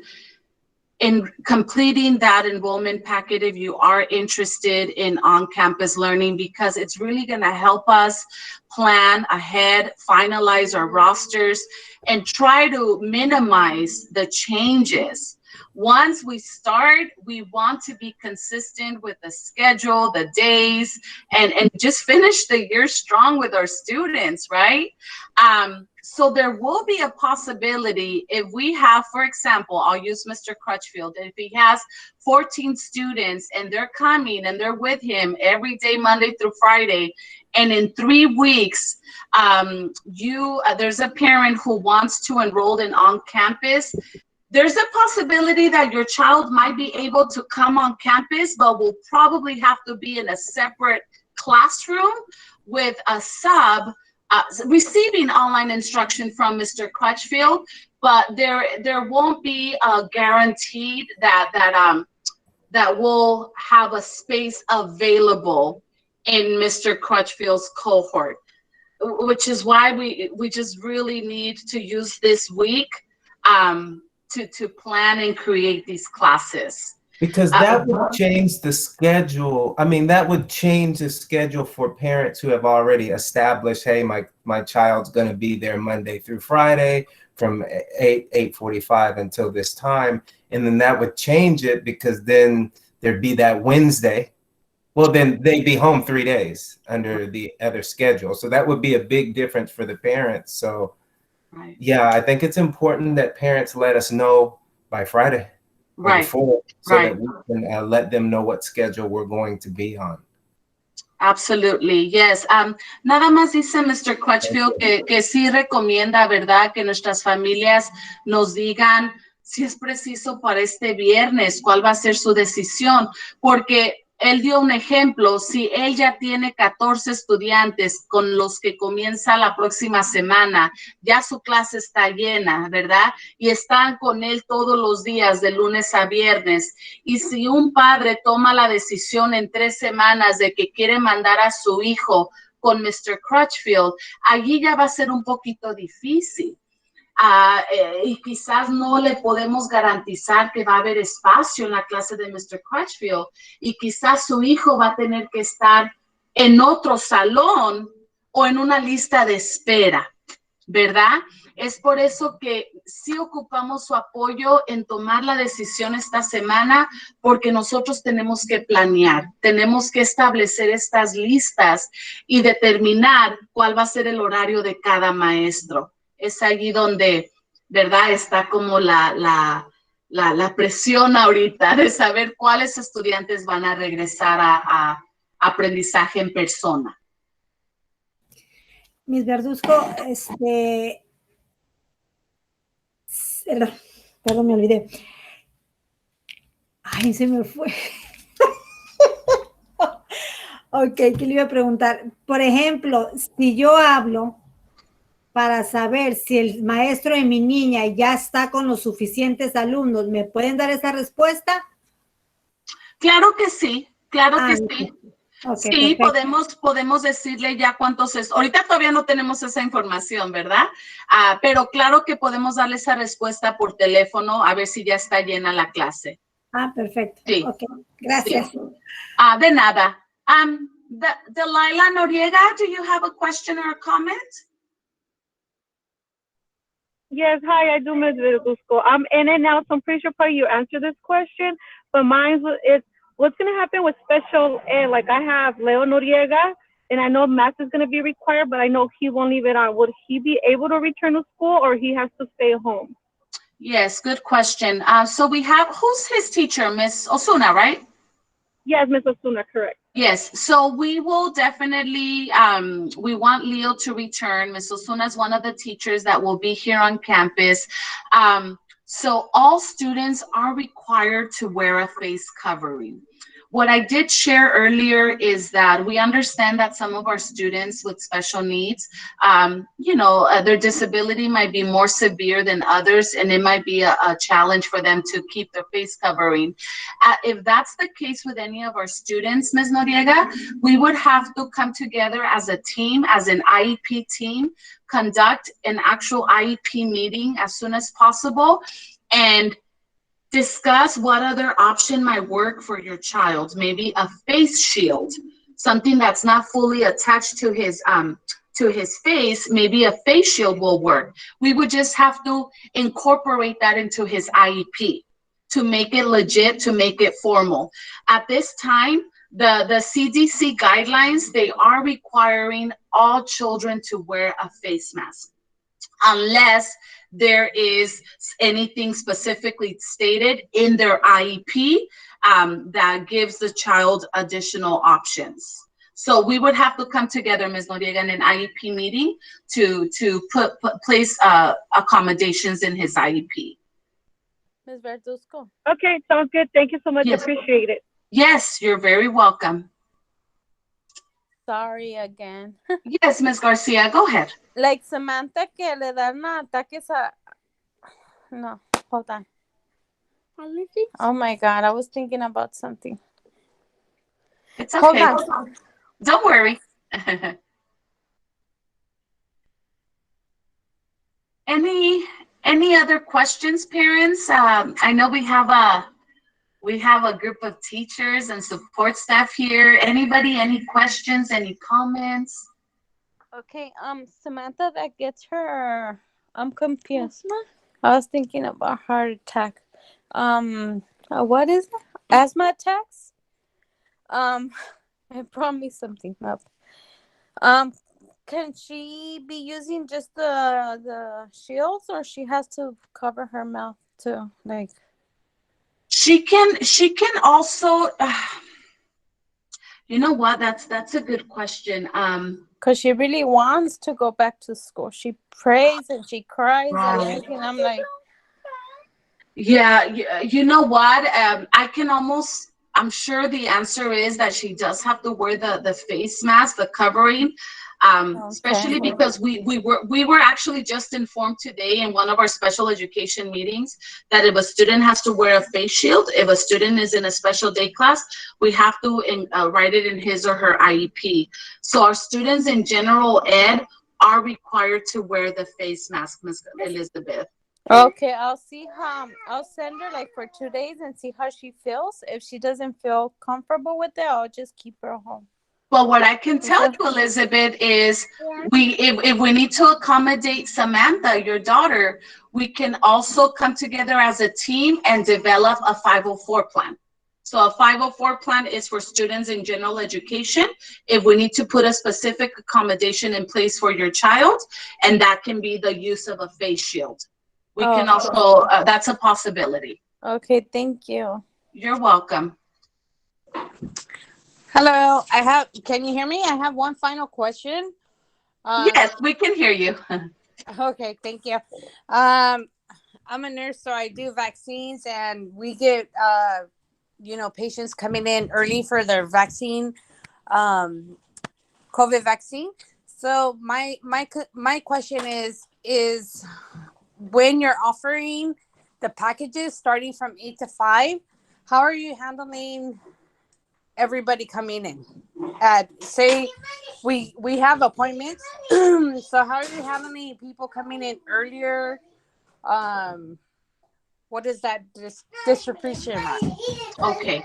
completing that enrollment packet if you are interested in on-campus learning, because it's really going to help us plan ahead, finalize our rosters, and try to minimize the changes. Once we start, we want to be consistent with the schedule, the days, and just finish the year strong with our students, right? So there will be a possibility if we have, for example, I'll use Mr. Crutchfield, if he has 14 students and they're coming and they're with him every day, Monday through Friday, and in 3 weeks, there's a parent who wants to enroll in on-campus, there's a possibility that your child might be able to come on campus, but will probably have to be in a separate classroom with a sub receiving online instruction from Mr. Crutchfield, but there won't be a guaranteed that will have a space available in Mr. Crutchfield's cohort, which is why we just really need to use this week to plan and create these classes. Because that would change the schedule. I mean, that would change the schedule for parents who have already established, hey, my child's going to be there Monday through Friday from 8:45 until this time. And then that would change it, because then there'd be that Wednesday. Well, then they'd be home 3 days under the other schedule. So that would be a big difference for the parents. So right. Yeah, I think it's important that parents let us know by Friday. Right. Before, so right. that we can let them know what schedule we're going to be on. Absolutely, yes. Nada más dice Mr. Crutchfield que sí recomienda, ¿verdad?, que nuestras familias nos digan si es preciso para este viernes, cuál va a ser su decisión, porque él dio un ejemplo. Si él ya tiene 14 estudiantes con los que comienza la próxima semana, ya su clase está llena, ¿verdad? Y están con él todos los días, de lunes a viernes. Y si un padre toma la decisión en 3 semanas de que quiere mandar a su hijo con Mr. Crutchfield, allí ya va a ser un poquito difícil. Y quizás no le podemos garantizar que va a haber espacio en la clase de Mr. Crutchfield, y quizás su hijo va a tener que estar en otro salón o en una lista de espera, ¿verdad? Es por eso que sí ocupamos su apoyo en tomar la decisión esta semana, porque nosotros tenemos que planear, tenemos que establecer estas listas y determinar cuál va a ser el horario de cada maestro. Es allí donde, ¿verdad?, está como la presión ahorita de saber cuáles estudiantes van a regresar a aprendizaje en persona. Miss Verduzco, perdón, me olvidé. Ay, se me fue. Ok, ¿qué le iba a preguntar? Por ejemplo, si yo hablo para saber si el maestro de mi niña ya está con los suficientes alumnos, ¿me pueden dar esa respuesta? Claro que sí, claro que sí. Okay, sí, podemos decirle ya cuántos es. Ahorita todavía no tenemos esa información, ¿verdad? Pero claro que podemos darle esa respuesta por teléfono, a ver si ya está llena la clase. Perfecto. Sí. Ok, gracias. Sí. De nada. Delilah Noriega, do you have a question or a comment? Yes, hi, I do, Ms. Verduzco. I'm in and out, so I'm pretty sure probably you answered this question, but mine is, what's going to happen with special ed? Like, I have Leo Noriega, and I know math is going to be required, but I know he won't leave it on. Would he be able to return to school, or he has to stay home? Yes, good question. So we have, who's his teacher? Miss Osuna, right? Yes, Miss Osuna, correct. Yes, so we will definitely, we want Leo to return. Ms. Osuna is one of the teachers that will be here on campus. So all students are required to wear a face covering. What I did share earlier is that we understand that some of our students with special needs, their disability might be more severe than others, and it might be a challenge for them to keep their face covering. If that's the case with any of our students, Ms. Noriega, we would have to come together as a team, as an IEP team, conduct an actual IEP meeting as soon as possible, and discuss what other option might work for your child. Maybe a face shield, something that's not fully attached to his face. Maybe a face shield will work. We would just have to incorporate that into his IEP to make it legit, to make it formal. At this time, the CDC guidelines, they are requiring all children to wear a face mask, unless there is anything specifically stated in their IEP that gives the child additional options. So we would have to come together, Ms. Noriega, in an IEP meeting to place accommodations in his IEP. Ms. Verduzco. Okay, sounds good. Thank you so much. Yes. Appreciate it. Yes, you're very welcome. Sorry again. Yes, Ms. Garcia, go ahead. Like Samantha, que le dan ataques a... No, hold on. Oh my God, I was thinking about something. It's okay. Hold on. Don't worry. Any other questions, parents? I know we have a group of teachers and support staff here. Anybody, any questions, any comments? Okay, Samantha, that gets her... I'm confused. I was thinking about heart attack. What is it? Asthma attacks? It brought me something up. Can she be using just the shields, or she has to cover her mouth too? Like, she can also. You know what? That's a good question. Because she really wants to go back to school. She prays and she cries and everything. I'm like, yeah, you know what? I'm sure the answer is that she does have to wear the face mask, the covering, especially because we were actually just informed today in one of our special education meetings that if a student has to wear a face shield, if a student is in a special day class, we have to write it in his or her IEP. So our students in general ed are required to wear the face mask, Ms. Elizabeth. okay, I'll see I'll send her like for 2 days and see how she feels. If she doesn't feel comfortable with it, I'll just keep her home. Well, what I can tell you, Elizabeth, is if we need to accommodate Samantha, your daughter, we can also come together as a team and develop a 504 plan. So a 504 plan is for students in general education. If we need to put a specific accommodation in place for your child, and that can be the use of a face shield. We can also, that's a possibility. Okay, thank you. You're welcome. Hello, can you hear me? I have one final question. Yes, we can hear you. Okay, thank you. I'm a nurse, so I do vaccines, and we get, patients coming in early for their vaccine, COVID vaccine. So my question is when you're offering the packages starting from 8 to 5, how are you handling everybody coming in? Say we have appointments, so how are you handling people coming in earlier? What is that distribution like? Okay.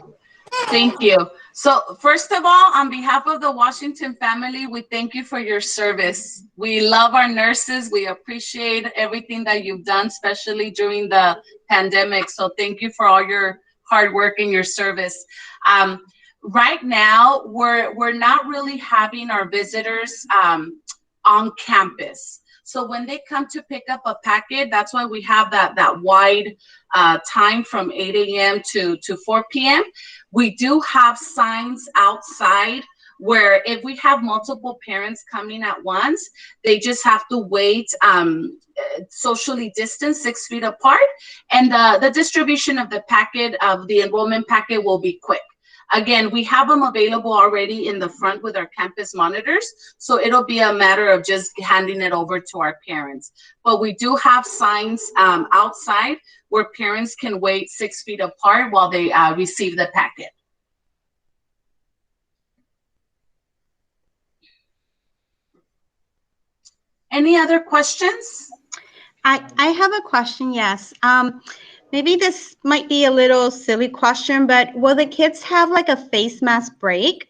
Thank you. So first of all, on behalf of the Washington family, we thank you for your service. We love our nurses. We appreciate everything that you've done, especially during the pandemic. So thank you for all your hard work and your service. Right now, we're not really having our visitors on campus. So when they come to pick up a packet, that's why we have that wide time from 8 a.m. to 4 p.m. We do have signs outside where if we have multiple parents coming at once, they just have to wait socially distanced 6 feet apart. And the distribution of the packet, of the enrollment packet, will be quick. Again, we have them available already in the front with our campus monitors, so it'll be a matter of just handing it over to our parents. But we do have signs outside where parents can wait 6 feet apart while they receive the packet. Any other questions? I have a question, yes. Maybe this might be a little silly question, but will the kids have like a face mask break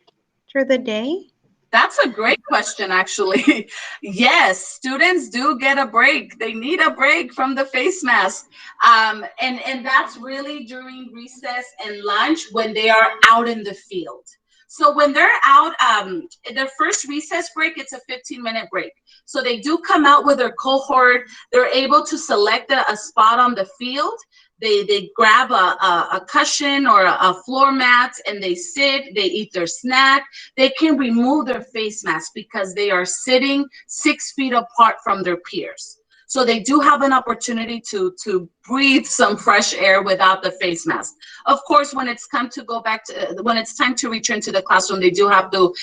through the day? That's a great question, actually. Yes, students do get a break. They need a break from the face mask. And that's really during recess and lunch when they are out in the field. So when they're out, their first recess break, it's a 15-minute break. So they do come out with their cohort. They're able to select a spot on the field. They grab a cushion or a floor mat and they sit, they eat their snack. They can remove their face mask because they are sitting 6 feet apart from their peers. So they do have an opportunity to breathe some fresh air without the face mask. Of course, when it's time to return to the classroom, they do have to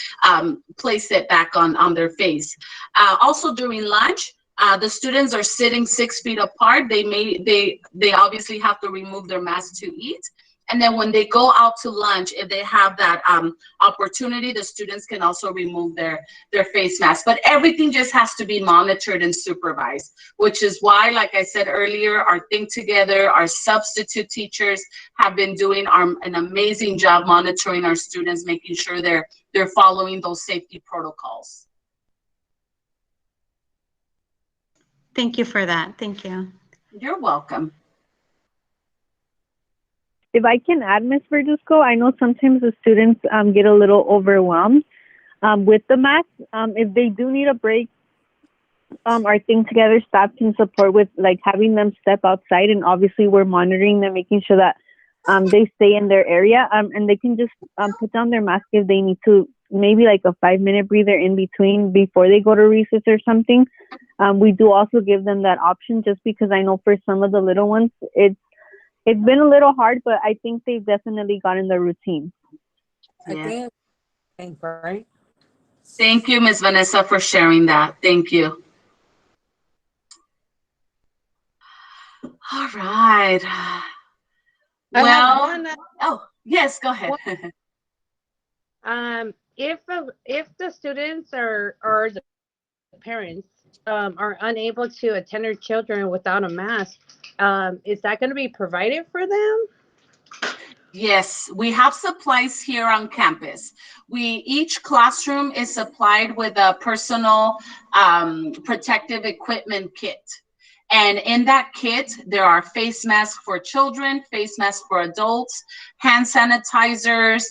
place it back on their face. Also during lunch, the students are sitting 6 feet apart. They obviously have to remove their mask to eat. And then when they go out to lunch, if they have that opportunity, the students can also remove their face mask. But everything just has to be monitored and supervised, which is why, like I said earlier, our Think Together, our substitute teachers have been doing an amazing job monitoring our students, making sure they're following those safety protocols. Thank you for that. Thank you. You're welcome. If I can add, Ms. Verduzco, I know sometimes the students get a little overwhelmed with the mask. If they do need a break, our Think Together staff can support with like having them step outside, and obviously we're monitoring them, making sure that they stay in their area, and they can just put down their mask if they need to, maybe like a 5-minute breather in between before they go to recess or something. We do also give them that option, just because I know for some of the little ones, it's been a little hard, but I think they've definitely gotten the routine. Yeah. Right. Thank you, Ms. Vanessa, for sharing that. Thank you. All right. Well, oh, yes, go ahead. If the students or the parents are unable to attend their children without a mask, is that going to be provided for them? Yes, we have supplies here on campus. Each classroom is supplied with a personal protective equipment kit. And in that kit, there are face masks for children, face masks for adults, hand sanitizers,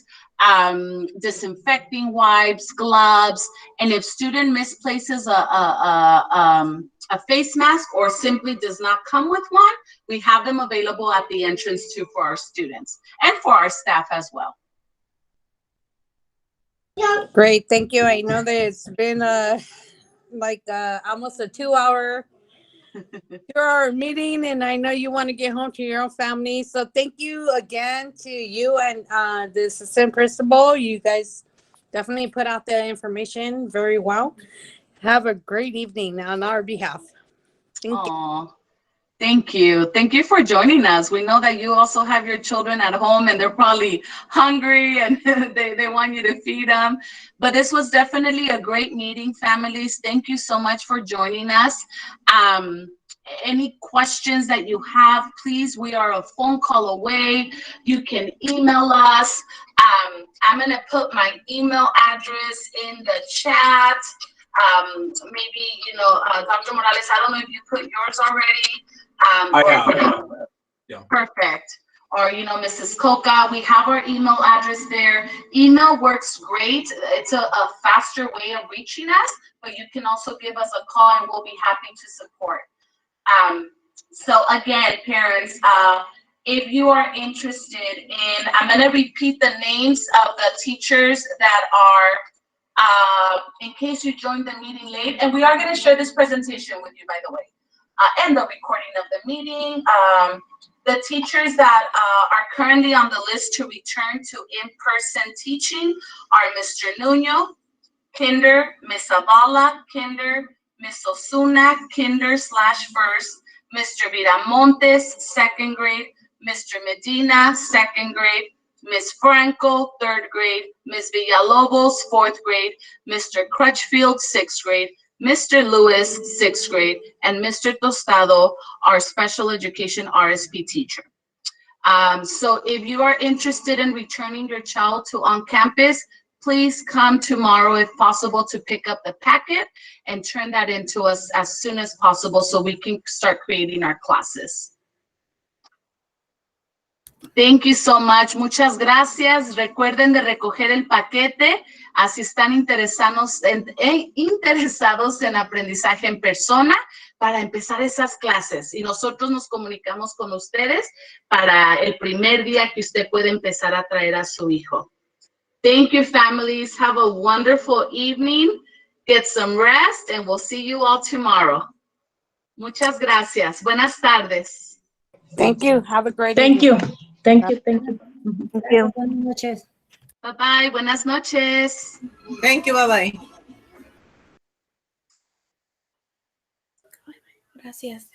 disinfecting wipes, gloves. And if student misplaces a face mask or simply does not come with one, we have them available at the entrance too for our students and for our staff as well. Great, thank you. I know that it's been almost a 2-hour meeting, and I know you want to get home to your own family. So thank you again to you and the assistant principal. You guys definitely put out the information very well. Have a great evening on our behalf. Thank you. Thank you. Thank you for joining us. We know that you also have your children at home and they're probably hungry and they want you to feed them. But this was definitely a great meeting, families. Thank you so much for joining us. Any questions that you have, please, we are a phone call away. You can email us. I'm going to put my email address in the chat. Maybe, Dr. Morales, I don't know if you put yours already. I have. Yeah. Perfect. or, you know, Mrs. Coca, we have our email address there. Email works great. It's a faster way of reaching us, but you can also give us a call and we'll be happy to support. So again, parents, if you are interested in, I'm going to repeat the names of the teachers that are, in case you joined the meeting late, and we are going to share this presentation with you, by the way, and the recording of the meeting. The teachers that are currently on the list to return to in-person teaching are Mr. Nuno, Kinder, Miss Zavala, Kinder, Miss Osuna, Kinder/first, Mr. Viramontes, second grade, Mr. Medina, second grade, Miss Franco, third grade, Miss Villalobos, fourth grade, Mr. Crutchfield, sixth grade, Mr. Lewis, sixth grade, and Mr. Tostado, our special education RSP teacher. So if you are interested in returning your child to on campus, please come tomorrow if possible to pick up the packet and turn that into us as soon as possible so we can start creating our classes. Thank you so much. Muchas gracias. Recuerden de recoger el paquete, así están interesados en aprendizaje en persona para empezar esas clases. Y nosotros nos comunicamos con ustedes para el primer día que usted puede empezar a traer a su hijo. Thank you, families. Have a wonderful evening. Get some rest, and we'll see you all tomorrow. Muchas gracias. Buenas tardes. Thank you. Have a great Thank evening. you. Thank you. Thank you. Thank you. Buenas noches. Bye-bye. Buenas noches. Thank you. Bye-bye. Gracias.